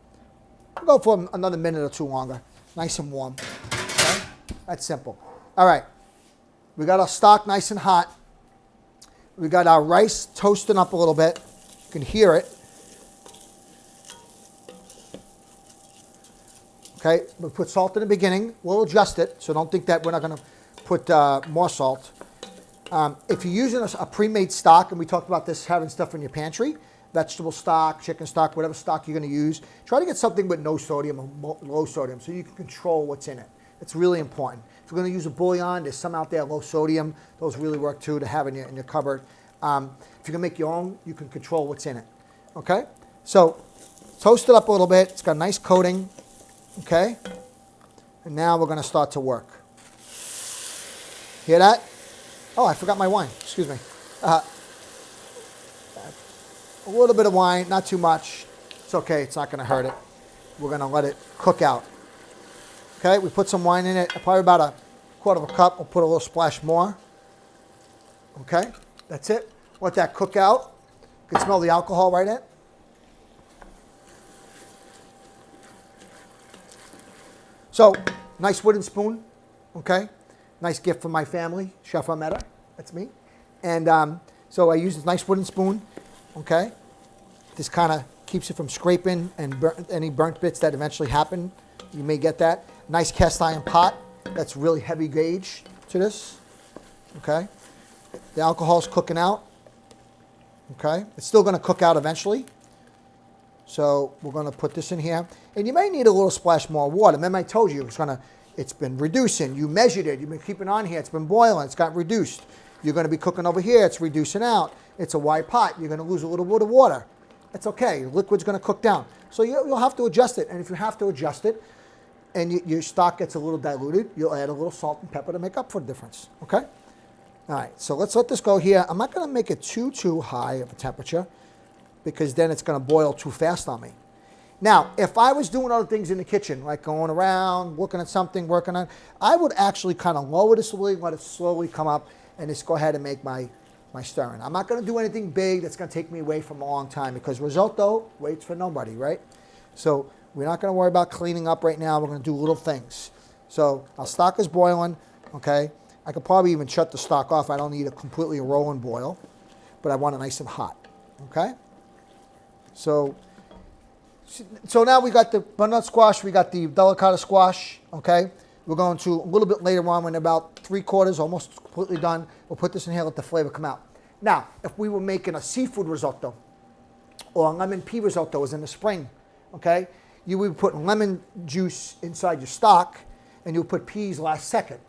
S1: We'll go for another minute or two longer. Nice and warm, okay? That's simple. All right, we got our stock nice and hot. We got our rice toasting up a little bit. You can hear it. Okay, we'll put salt in the beginning. We'll adjust it, so don't think that we're not going to put more salt. If you're using a pre-made stock, and we talked about this, having stuff in your pantry, vegetable stock, chicken stock, whatever stock you're going to use, try to get something with no sodium or low sodium so you can control what's in it. It's really important. If you're going to use a bouillon, there's some out there low sodium. Those really work too to have in your cupboard. If you're going to make your own, you can control what's in it. Okay? So toast it up a little bit. It's got a nice coating. Okay? And now we're going to start to work. Hear that? Oh, I forgot my wine. Excuse me. A little bit of wine, not too much. It's okay. It's not going to hurt it. We're going to let it cook out. Okay? We put some wine in it. Probably about a quarter of a cup. We'll put a little splash more. Okay? That's it. Let that cook out. You can smell the alcohol right in it. So, nice wooden spoon, okay? Nice gift from my family, Chef Armetta, that's me. And so I use this nice wooden spoon, okay? This kind of keeps it from scraping and any burnt bits that eventually happen. You may get that. Nice cast iron pot, that's really heavy gauge to this, okay? The alcohol's cooking out, Okay, it's still going to cook out eventually. So we're going to put this in here. And you may need a little splash more water. Remember I told you it's been reducing. You measured it. You've been keeping on here. It's been boiling. It's got reduced. You're going to be cooking over here. It's reducing out. It's a wide pot. You're going to lose a little bit of water. It's okay. Your liquid's going to cook down. So you'll have to adjust it. And if you have to adjust it and your stock gets a little diluted, you'll add a little salt and pepper to make up for the difference. Okay? All right. So let's let this go here. I'm not going to make it too high of a temperature because then it's going to boil too fast on me. Now, if I was doing other things in the kitchen, like going around, looking at something, working on, I would actually kind of lower this a little, let it slowly come up, and just go ahead and make my stirring. I'm not going to do anything big that's going to take me away from a long time because risotto waits for nobody, right? So we're not going to worry about cleaning up right now. We're going to do little things. So our stock is boiling, okay? I could probably even shut the stock off. I don't need a completely rolling boil, but I want it nice and hot, okay? So now we got the butternut squash, we got the delicata squash, okay? We're going to, a little bit later on, when about 3/4, almost completely done, we'll put this in here, let the flavor come out. Now, if we were making a seafood risotto or a lemon pea risotto as in the spring, okay? You would put lemon juice inside your stock and you'll put peas last second.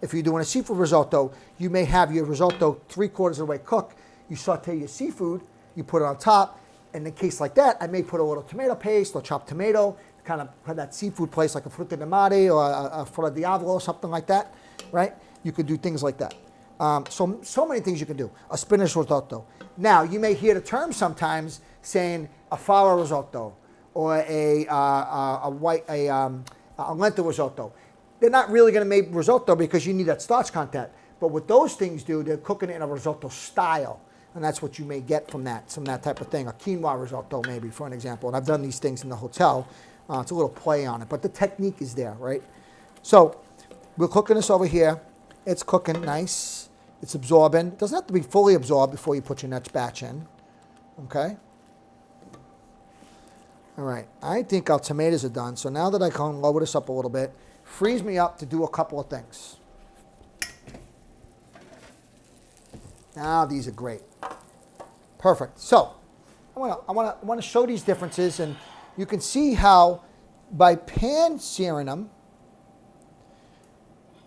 S1: If you're doing a seafood risotto, you may have your risotto 3/4 of the way cooked. You saute your seafood, you put it on top. In a case like that, I may put a little tomato paste or chopped tomato, kind of have that seafood place like a fruta di mare or a fruta diavolo or something like that, right? You could do things like that. So many things you can do. A spinach risotto. Now, you may hear the term sometimes saying a fava risotto or a lentil risotto. They're not really going to make risotto because you need that starch content. But what those things do, they're cooking it in a risotto style. And that's what you may get from that type of thing. A quinoa risotto, maybe, for an example. And I've done these things in the hotel. It's a little play on it. But the technique is there, right? So we're cooking this over here. It's cooking nice. It's absorbing. It doesn't have to be fully absorbed before you put your next batch in. Okay? All right. I think our tomatoes are done. So now that I can lower this up a little bit, frees me up to do a couple of things. Now these are great. Perfect. So I want to show these differences, and you can see how by pan searing them,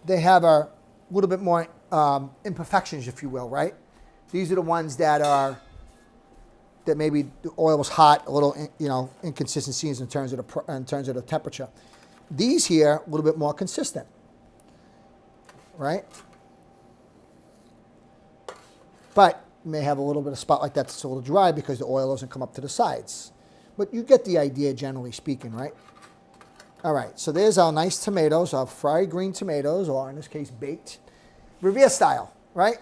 S1: they have a little bit more imperfections, if you will, right? These are the ones that maybe the oil was hot, a little inconsistencies in terms of the temperature. These here a little bit more consistent, right? But you may have a little bit of spot like that that's a little dry because the oil doesn't come up to the sides. But you get the idea, generally speaking, right? All right, so there's our nice tomatoes, our fried green tomatoes, or in this case, baked, Revere style, right?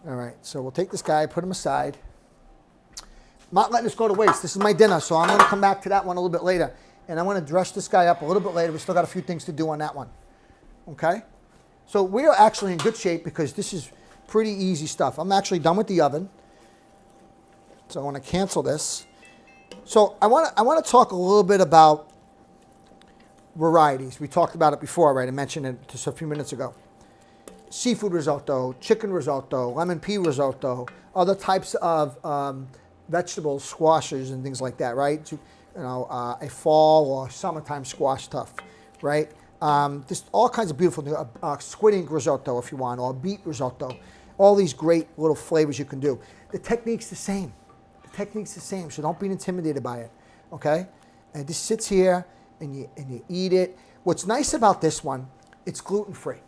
S1: All right, so we'll take this guy, put him aside. I'm not letting this go to waste. This is my dinner, so I'm going to come back to that one a little bit later. And I want to dress this guy up a little bit later. We still got a few things to do on that one, okay? So we are actually in good shape because this is pretty easy stuff. I'm actually done with the oven. So I want to cancel this. So I want to talk a little bit about varieties. We talked about it before, right? I mentioned it just a few minutes ago. Seafood risotto, chicken risotto, lemon pea risotto, other types of vegetables, squashes and things like that, right? A fall or summertime squash stuff, right? Just all kinds of beautiful things. Squid ink risotto if you want, or beet risotto. All these great little flavors you can do. The technique's the same. The technique's the same, so don't be intimidated by it, okay? And it just sits here, and you eat it. What's nice about this one, it's gluten-free,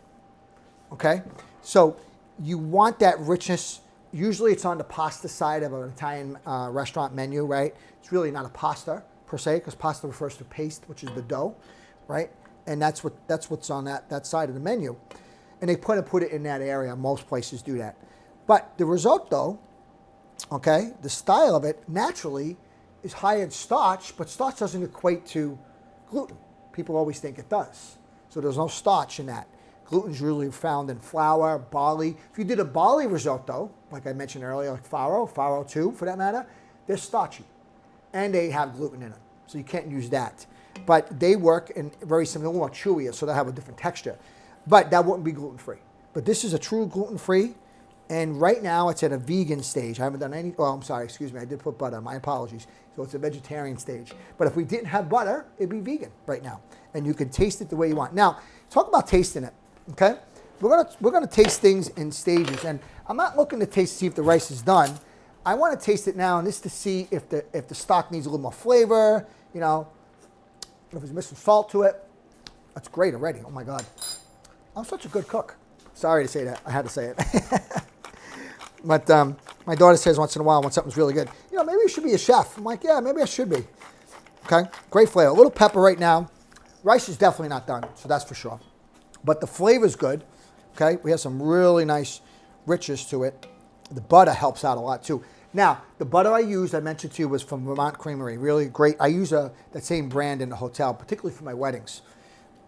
S1: okay? So you want that richness. Usually it's on the pasta side of an Italian restaurant menu, right? It's really not a pasta, per se, because pasta refers to paste, which is the dough, right? And that's what's on that side of the menu. And they put it in that area. Most places do that. But the risotto, okay, the style of it naturally is high in starch, but starch doesn't equate to gluten. People always think it does. So there's no starch in that. Gluten's usually found in flour, barley. If you did a barley risotto, like I mentioned earlier, like farro too, for that matter, they're starchy. And they have gluten in it. So you can't use that. But they work in very similar, a little more chewier, so they have a different texture. But that wouldn't be gluten-free. But this is a true gluten-free And right now it's at a vegan stage. I haven't done any, I'm sorry, excuse me, I did put butter, my apologies. So it's a vegetarian stage. But if we didn't have butter, it'd be vegan right now. And you can taste it the way you want. Now, talk about tasting it, okay? We're gonna taste things in stages. And I'm not looking to taste to see if the rice is done. I wanna taste it now and just to see if the stock needs a little more flavor, you know, if it's missing salt to it. That's great already, oh my God. I'm such a good cook. Sorry to say that, I had to say it. But my daughter says once in a while when something's really good, you know, maybe you should be a chef. I'm like, yeah, maybe I should be. Okay, great flavor. A little pepper right now. Rice is definitely not done, so that's for sure. But the flavor's good. Okay, we have some really nice richness to it. The butter helps out a lot too. Now, the butter I used, I mentioned to you, was from Vermont Creamery. Really great. I use that same brand in the hotel, particularly for my weddings.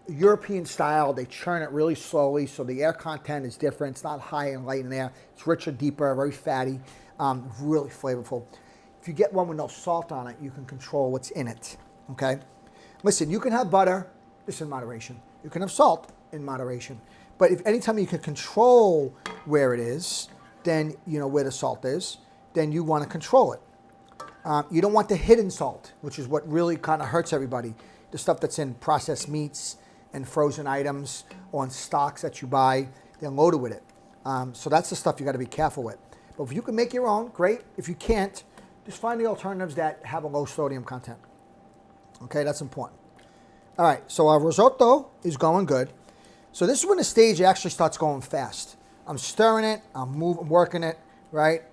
S1: European style, they churn it really slowly, so the air content is different. It's not high and light in air. It's richer, deeper, very fatty, really flavorful. If you get one with no salt on it, you can control what's in it, okay? Listen, you can have butter, this in moderation. You can have salt in moderation. But if anytime you can control where it is, then you know where the salt is, then you want to control it. You don't want the hidden salt, which is what really kind of hurts everybody. The stuff that's in processed meats and frozen items on stocks that you buy, they're loaded with it. So that's the stuff you got to be careful with. But if you can make your own, great. If you can't, just find the alternatives that have a low sodium content. Okay, that's important. All right, so our risotto is going good. So this is when the stage actually starts going fast. I'm stirring it, I'm working it, right?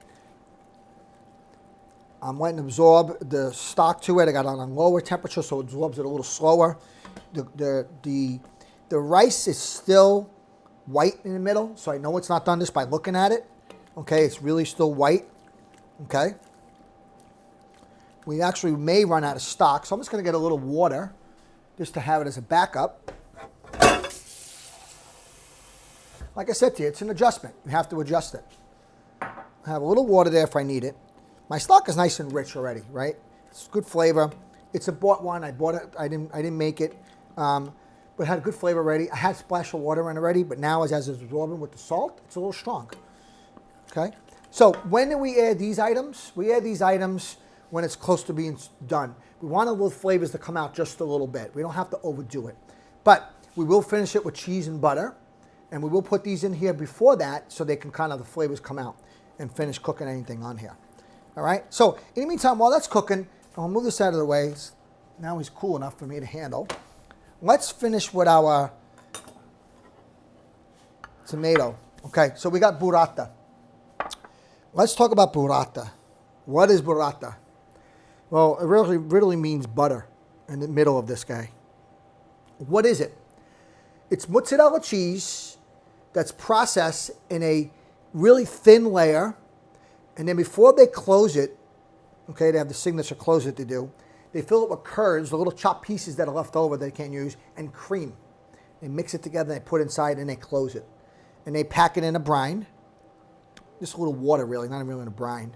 S1: I'm letting it absorb the stock to it. I got it on a lower temperature so it absorbs it a little slower. The rice is still white in the middle, so I know it's not done just by looking at it. Okay, it's really still white. Okay. We actually may run out of stock, so I'm just going to get a little water just to have it as a backup. Like I said to you, it's an adjustment. You have to adjust it. I have a little water there if I need it. My stock is nice and rich already, right? It's good flavor. It's a bought one. I bought it. I didn't make it, but it had a good flavor already. I had a splash of water in already, but now as it's absorbing with the salt, it's a little strong. Okay. So when do we add these items? We add these items when it's close to being done. We want the little flavors to come out just a little bit. We don't have to overdo it, but we will finish it with cheese and butter, and we will put these in here before that so they can kind of the flavors come out and finish cooking anything on here. All right, so in the meantime, while that's cooking, I'll move this out of the way. Now he's cool enough for me to handle. Let's finish with our tomato. Okay, so we got burrata. Let's talk about burrata. What is burrata? Well, it really means butter in the middle of this guy. What is it? It's mozzarella cheese that's processed in a really thin layer. And then before they close it, okay, they have the signature close it to do, they fill it with curds, the little chopped pieces that are left over that they can't use, and cream. They mix it together, they put it inside, and they close it. And they pack it in a brine. Just a little water, really, not really in a brine.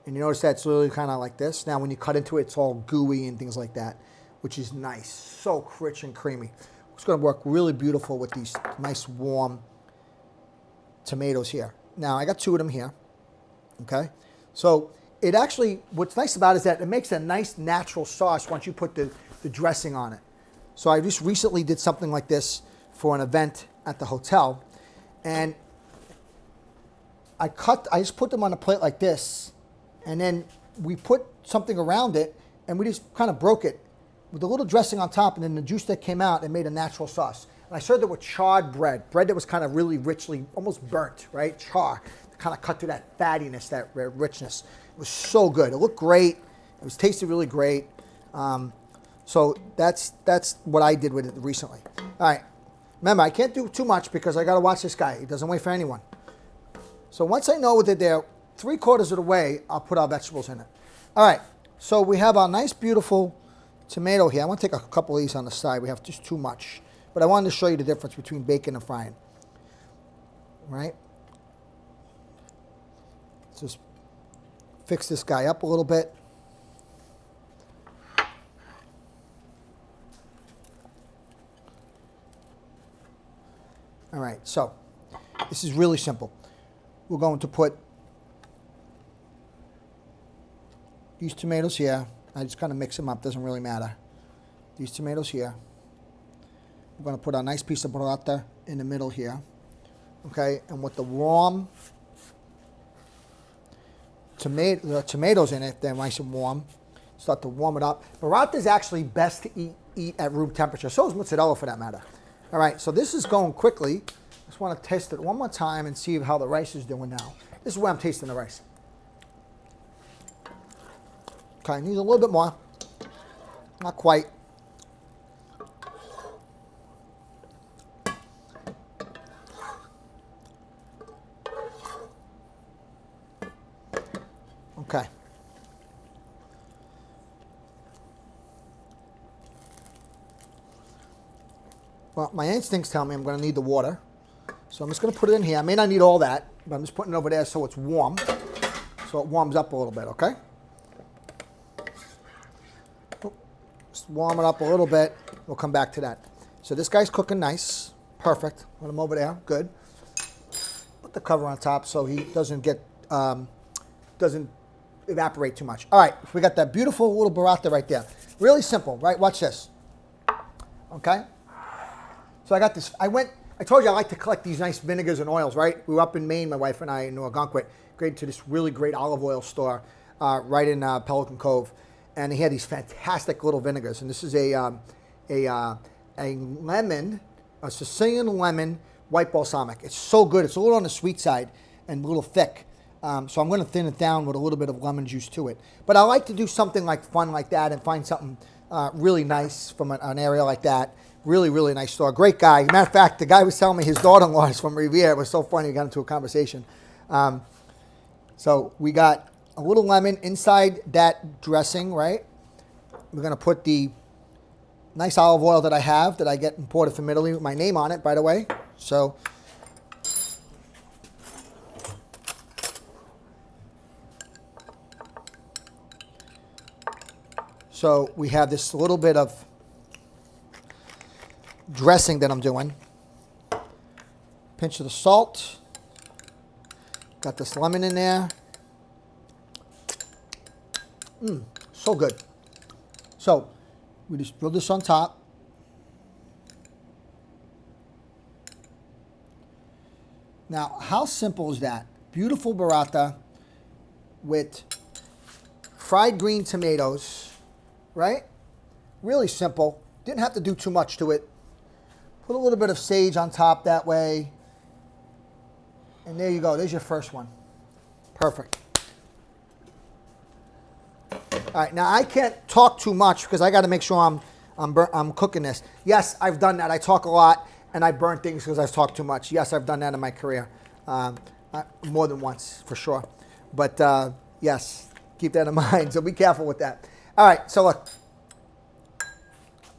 S1: And you notice that it's really kind of like this. Now, when you cut into it, it's all gooey and things like that, which is nice. So rich and creamy. It's going to work really beautiful with these nice, warm tomatoes here. Now, I got two of them here. Okay, so it actually, what's nice about it is that it makes a nice natural sauce once you put the dressing on it. So I just recently did something like this for an event at the hotel, and I just put them on a plate like this, and then we put something around it, and we just kind of broke it with a little dressing on top, and then the juice that came out and made a natural sauce. And I served it with charred bread that was kind of really richly, almost burnt, right? Char. Kind of cut through that fattiness, that richness. It was so good. It looked great. It was tasted really great. So that's what I did with it recently. All right. Remember, I can't do too much because I got to watch this guy. He doesn't wait for anyone. So once I know that they're 3/4 of the way, I'll put our vegetables in it. All right. So we have our nice, beautiful tomato here. I want to take a couple of these on the side. We have just too much. But I wanted to show you the difference between baking and frying. Right? Just fix this guy up a little bit. All right, so this is really simple. we're going to put these tomatoes here. I just kind of mix them up, doesn't really matter. These tomatoes here. We're going to put a nice piece of burrata in the middle here. Okay, and with the warm tomatoes in it, they're nice and warm. Start to warm it up. Burrata is actually best to eat at room temperature. So is mozzarella for that matter. All right, so this is going quickly. Just want to taste it one more time and see how the rice is doing now. This is where I'm tasting the rice. Okay, needs a little bit more. Not quite. Okay. Well, my instincts tell me I'm going to need the water. So I'm just going to put it in here. I may not need all that, but I'm just putting it over there so it's warm. So it warms up a little bit, okay? Just warm it up a little bit. We'll come back to that. So this guy's cooking nice. Perfect. Put him over there. Good. Put the cover on top so he doesn't get, doesn't evaporate too much. All right. We got that beautiful little burrata right there. Really simple, right? Watch this. Okay? So I got this. I told you I like to collect these nice vinegars and oils, right? We were up in Maine, my wife and I, in Algonquin, to this really great olive oil store right in Pelican Cove. And he had these fantastic little vinegars. And this is a lemon, a Sicilian lemon white balsamic. It's so good. It's a little on the sweet side and a little thick. So I'm going to thin it down with a little bit of lemon juice to it. But I like to do something like fun like that and find something really nice from an area like that. Really, really nice store. Great guy. Matter of fact, the guy was telling me his daughter-in-law is from Riviera. It was so funny. We got into a conversation. So we got a little lemon inside that dressing, right? We're going to put the nice olive oil that I have that I get imported from Italy with my name on it, by the way. So we have this little bit of dressing that I'm doing. Pinch of the salt. Got this lemon in there. So good. So we just put this on top. Now, how simple is that? Beautiful burrata with fried green tomatoes, right? Really simple. Didn't have to do too much to it. Put a little bit of sage on top that way. And there you go. There's your first one. Perfect. All right, now I can't talk too much because I got to make sure I'm cooking this. Yes, I've done that. I talk a lot and I burn things because I've talked too much. Yes, I've done that in my career, more than once for sure. But yes, keep that in mind. So be careful with that. All right, so look,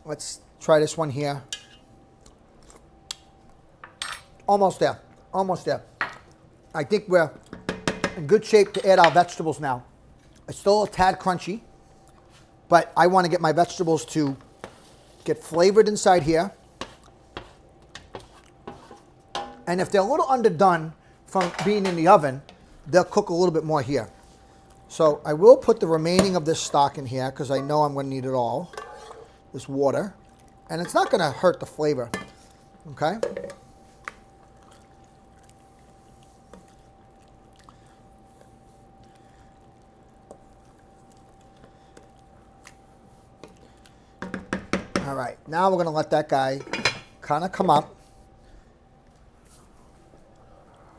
S1: let's try this one here. Almost there. Almost there. I think we're in good shape to add our vegetables now. It's still a tad crunchy, but I want to get my vegetables to get flavored inside here. And if they're a little underdone from being in the oven, they'll cook a little bit more here. So I will put the remaining of this stock in here because I know I'm going to need it all. This water. And it's not going to hurt the flavor. Okay? All right, now we're going to let that guy kind of come up.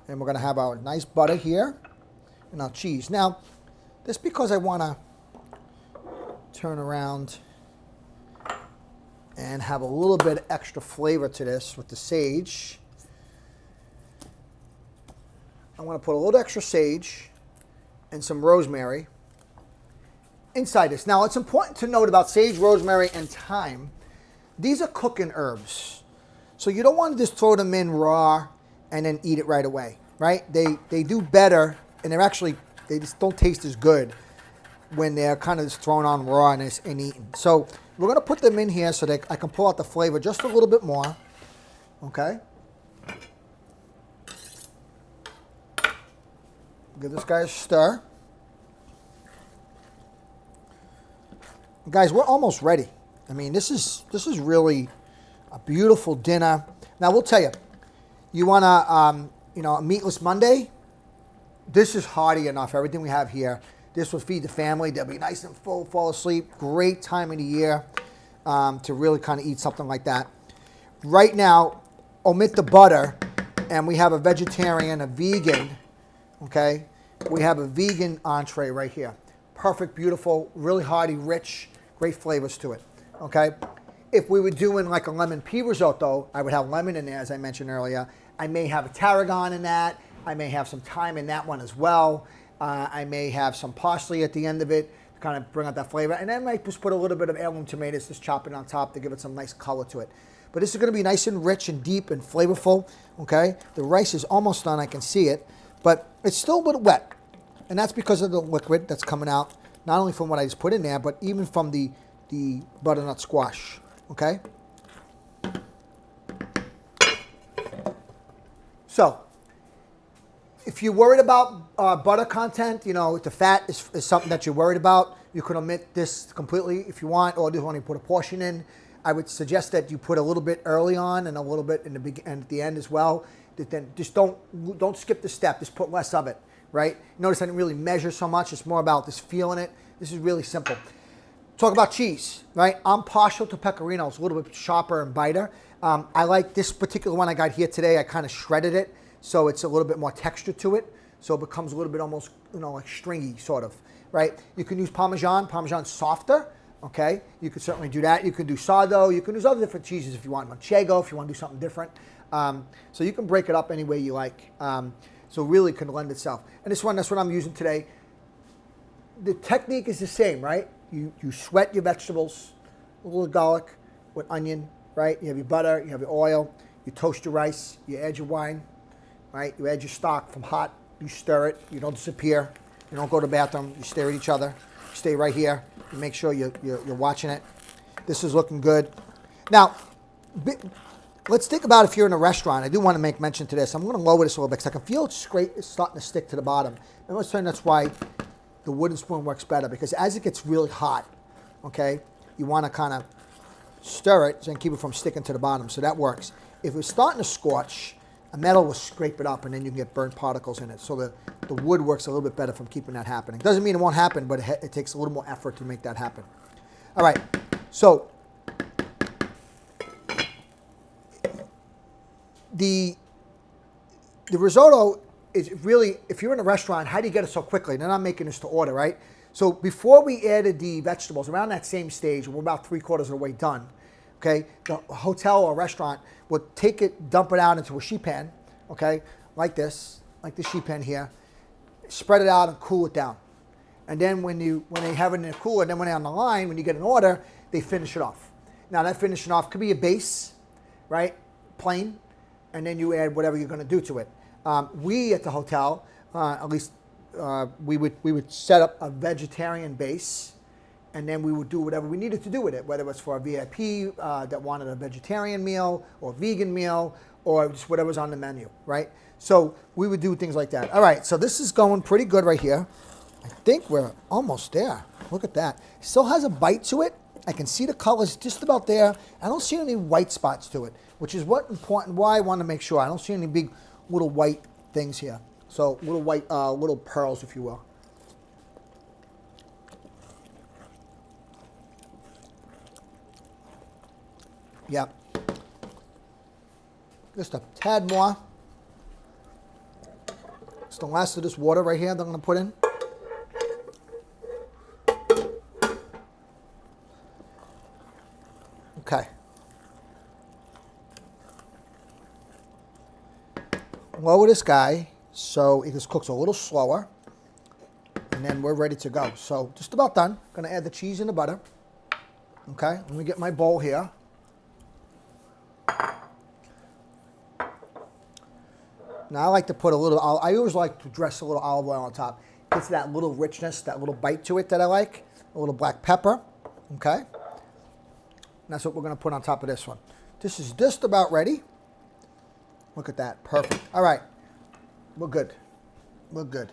S1: And we're going to have our nice butter here and our cheese. Now, this because I want to turn around and have a little bit of extra flavor to this with the sage. I'm going to put a little extra sage and some rosemary inside this. Now, it's important to note about sage, rosemary, and thyme. These are cooking herbs. So you don't want to just throw them in raw and then eat it right away, right? They do better, and they just don't taste as good when they're kind of just thrown on raw and eaten. So we're going to put them in here so that I can pull out the flavor just a little bit more, okay? Give this guy a stir. Guys, we're almost ready. I mean, this is really a beautiful dinner. Now, we'll tell you, you want to, you know, a meatless Monday, this is hearty enough. Everything we have here, this will feed the family. They'll be nice and full, fall asleep. Great time of the year to really kind of eat something like that. Right now, omit the butter, and we have a vegetarian, a vegan, okay? We have a vegan entree right here. Perfect, beautiful, really hearty, rich, great flavors to it, okay? If we were doing like a lemon pea risotto, I would have lemon in there, as I mentioned earlier. I may have a tarragon in that. I may have some thyme in that one as well. I may have some parsley at the end of it to kind of bring out that flavor. And then I might just put a little bit of heirloom tomatoes, just chop it on top to give it some nice color to it. But this is going to be nice and rich and deep and flavorful, okay? The rice is almost done, I can see it, but it's still a little wet. And that's because of the liquid that's coming out, not only from what I just put in there, but even from the butternut squash, okay? So, if you're worried about butter content, you know, if the fat is something that you're worried about, you can omit this completely if you want, or just want to put a portion in. I would suggest that you put a little bit early on and a little bit in the beginning and at the end as well. Then just don't skip the step. Just put less of it, right? Notice I didn't really measure so much. It's more about just feeling it. This is really simple. Talk about cheese, right? I'm partial to pecorino. It's a little bit sharper and biter. I like this particular one I got here today. I kind of shredded it, so it's a little bit more texture to it. So it becomes a little bit almost, you know, like stringy sort of, right? You can use Parmesan. Parmesan's softer, okay? You could certainly do that. You can do sourdough. You can use other different cheeses if you want. Manchego, if you want to do something different. So you can break it up any way you like. So really can lend itself. And this one, that's what I'm using today. The technique is the same, right? You sweat your vegetables, a little garlic with onion, right? You have your butter, you have your oil, you toast your rice, you add your wine, right? You add your stock from hot, you stir it, you don't disappear, you don't go to the bathroom, you stare at each other, you stay right here, you make sure you're watching it. This is looking good. Now, let's think about if you're in a restaurant. I do want to make mention to this. I'm going to lower this a little bit because I can feel it's starting to stick to the bottom. And let's say that's why the wooden spoon works better, because as it gets really hot, okay, you want to kind of stir it and keep it from sticking to the bottom, so that works. If it's starting to scorch, a metal will scrape it up and then you can get burnt particles in it, so the wood works a little bit better from keeping that happening. Doesn't mean it won't happen, but it takes a little more effort to make that happen. All right, so the risotto is really, if you're in a restaurant, how do you get it so quickly? They're not making this to order, right? So before we added the vegetables, around that same stage, we're about 3/4 of the way done, okay? The hotel or restaurant will take it, dump it out into a sheet pan, okay? Like this sheet pan here. Spread it out and cool it down. And then when they have it in a cooler, then when they're on the line, when you get an order, they finish it off. Now that finishing off could be a base, right? Plain, and then you add whatever you're gonna do to it. We at the hotel, at least we would set up a vegetarian base, and then we would do whatever we needed to do with it, whether it's for a VIP that wanted a vegetarian meal or vegan meal or just whatever's on the menu, right? So we would do things like that. All right, so this is going pretty good right here. I think we're almost there. Look at that. Still has a bite to it. I can see the colors just about there. I don't see any white spots to it, which is why I want to make sure. I don't see any big little white things here. So little white, little pearls, if you will. Yeah. Just a tad more. It's the last of this water right here that I'm going to put in. Okay. Lower this guy so it just cooks a little slower, and then we're ready to go. So just about done. Gonna add the cheese and the butter. Okay, let me get my bowl here. Now I like to put a little, I always like to dress a little olive oil on top. Gets that little richness, that little bite to it that I like. A little black pepper, okay? And that's what we're gonna put on top of this one. This is just about ready. Look at that, perfect. All right, we're good, we're good.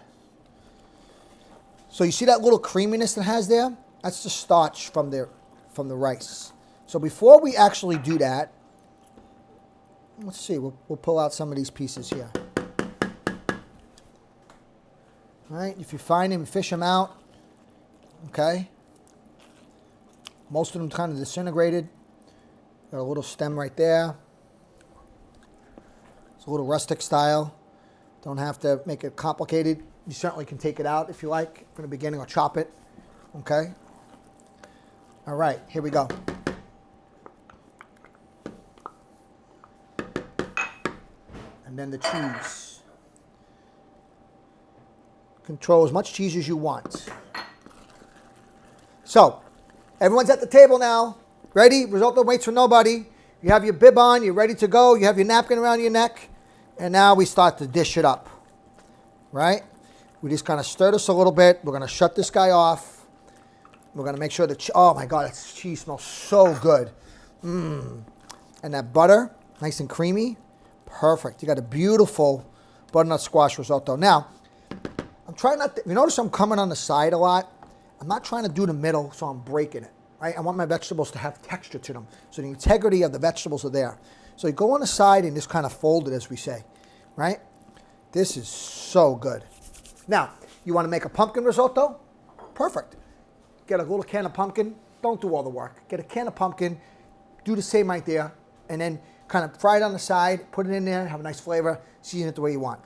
S1: So you see that little creaminess it has there? That's the starch from the rice. So before we actually do that, let's see, we'll pull out some of these pieces here. All right, if you find them, fish them out. Okay. Most of them kind of disintegrated. Got a little stem right there. It's a little rustic style. Don't have to make it complicated. You certainly can take it out if you like from the beginning or chop it. Okay. All right, here we go. And then the cheese. Control as much cheese as you want. So, everyone's at the table now. Ready? Risotto waits for nobody. You have your bib on. You're ready to go. You have your napkin around your neck. And now we start to dish it up. Right? We just kind of stir this a little bit. We're going to shut this guy off. We're going to make sure that, oh my God, that cheese smells so good. And that butter, nice and creamy. Perfect. You got a beautiful butternut squash risotto. Now, I'm trying not to, you notice I'm coming on the side a lot. I'm not trying to do the middle, so I'm breaking it. Right? I want my vegetables to have texture to them. So the integrity of the vegetables are there. So you go on the side and just kind of fold it, as we say. Right? This is so good. Now, you want to make a pumpkin risotto? Perfect. Get a little can of pumpkin. Don't do all the work. Get a can of pumpkin. Do the same right there. And then kind of fry it on the side. Put it in there. Have a nice flavor. Season it the way you want.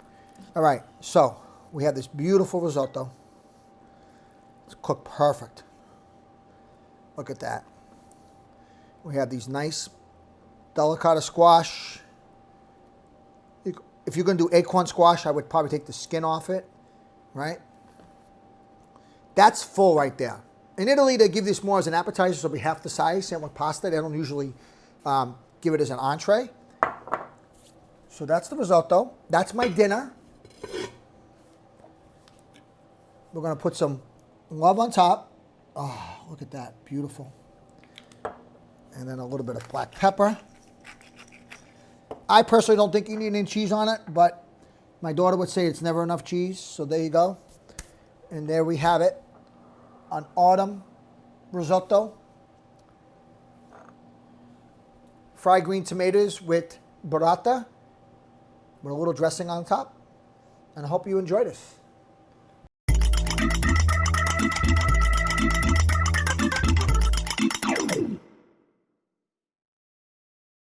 S1: All right. So we have this beautiful risotto. It's cooked perfect. Look at that. We have these nice Delicata squash. If you're going to do acorn squash, I would probably take the skin off it. Right? That's full right there. In Italy, they give this more as an appetizer, so it'll be half the size. Same with pasta. They don't usually give it as an entree. So that's the risotto. That's my dinner. We're going to put some love on top. Oh, look at that. Beautiful. And then a little bit of black pepper. I personally don't think you need any cheese on it, but my daughter would say it's never enough cheese. So there you go. And there we have it. An autumn risotto. Fried green tomatoes with burrata with a little dressing on top. And I hope you enjoy this.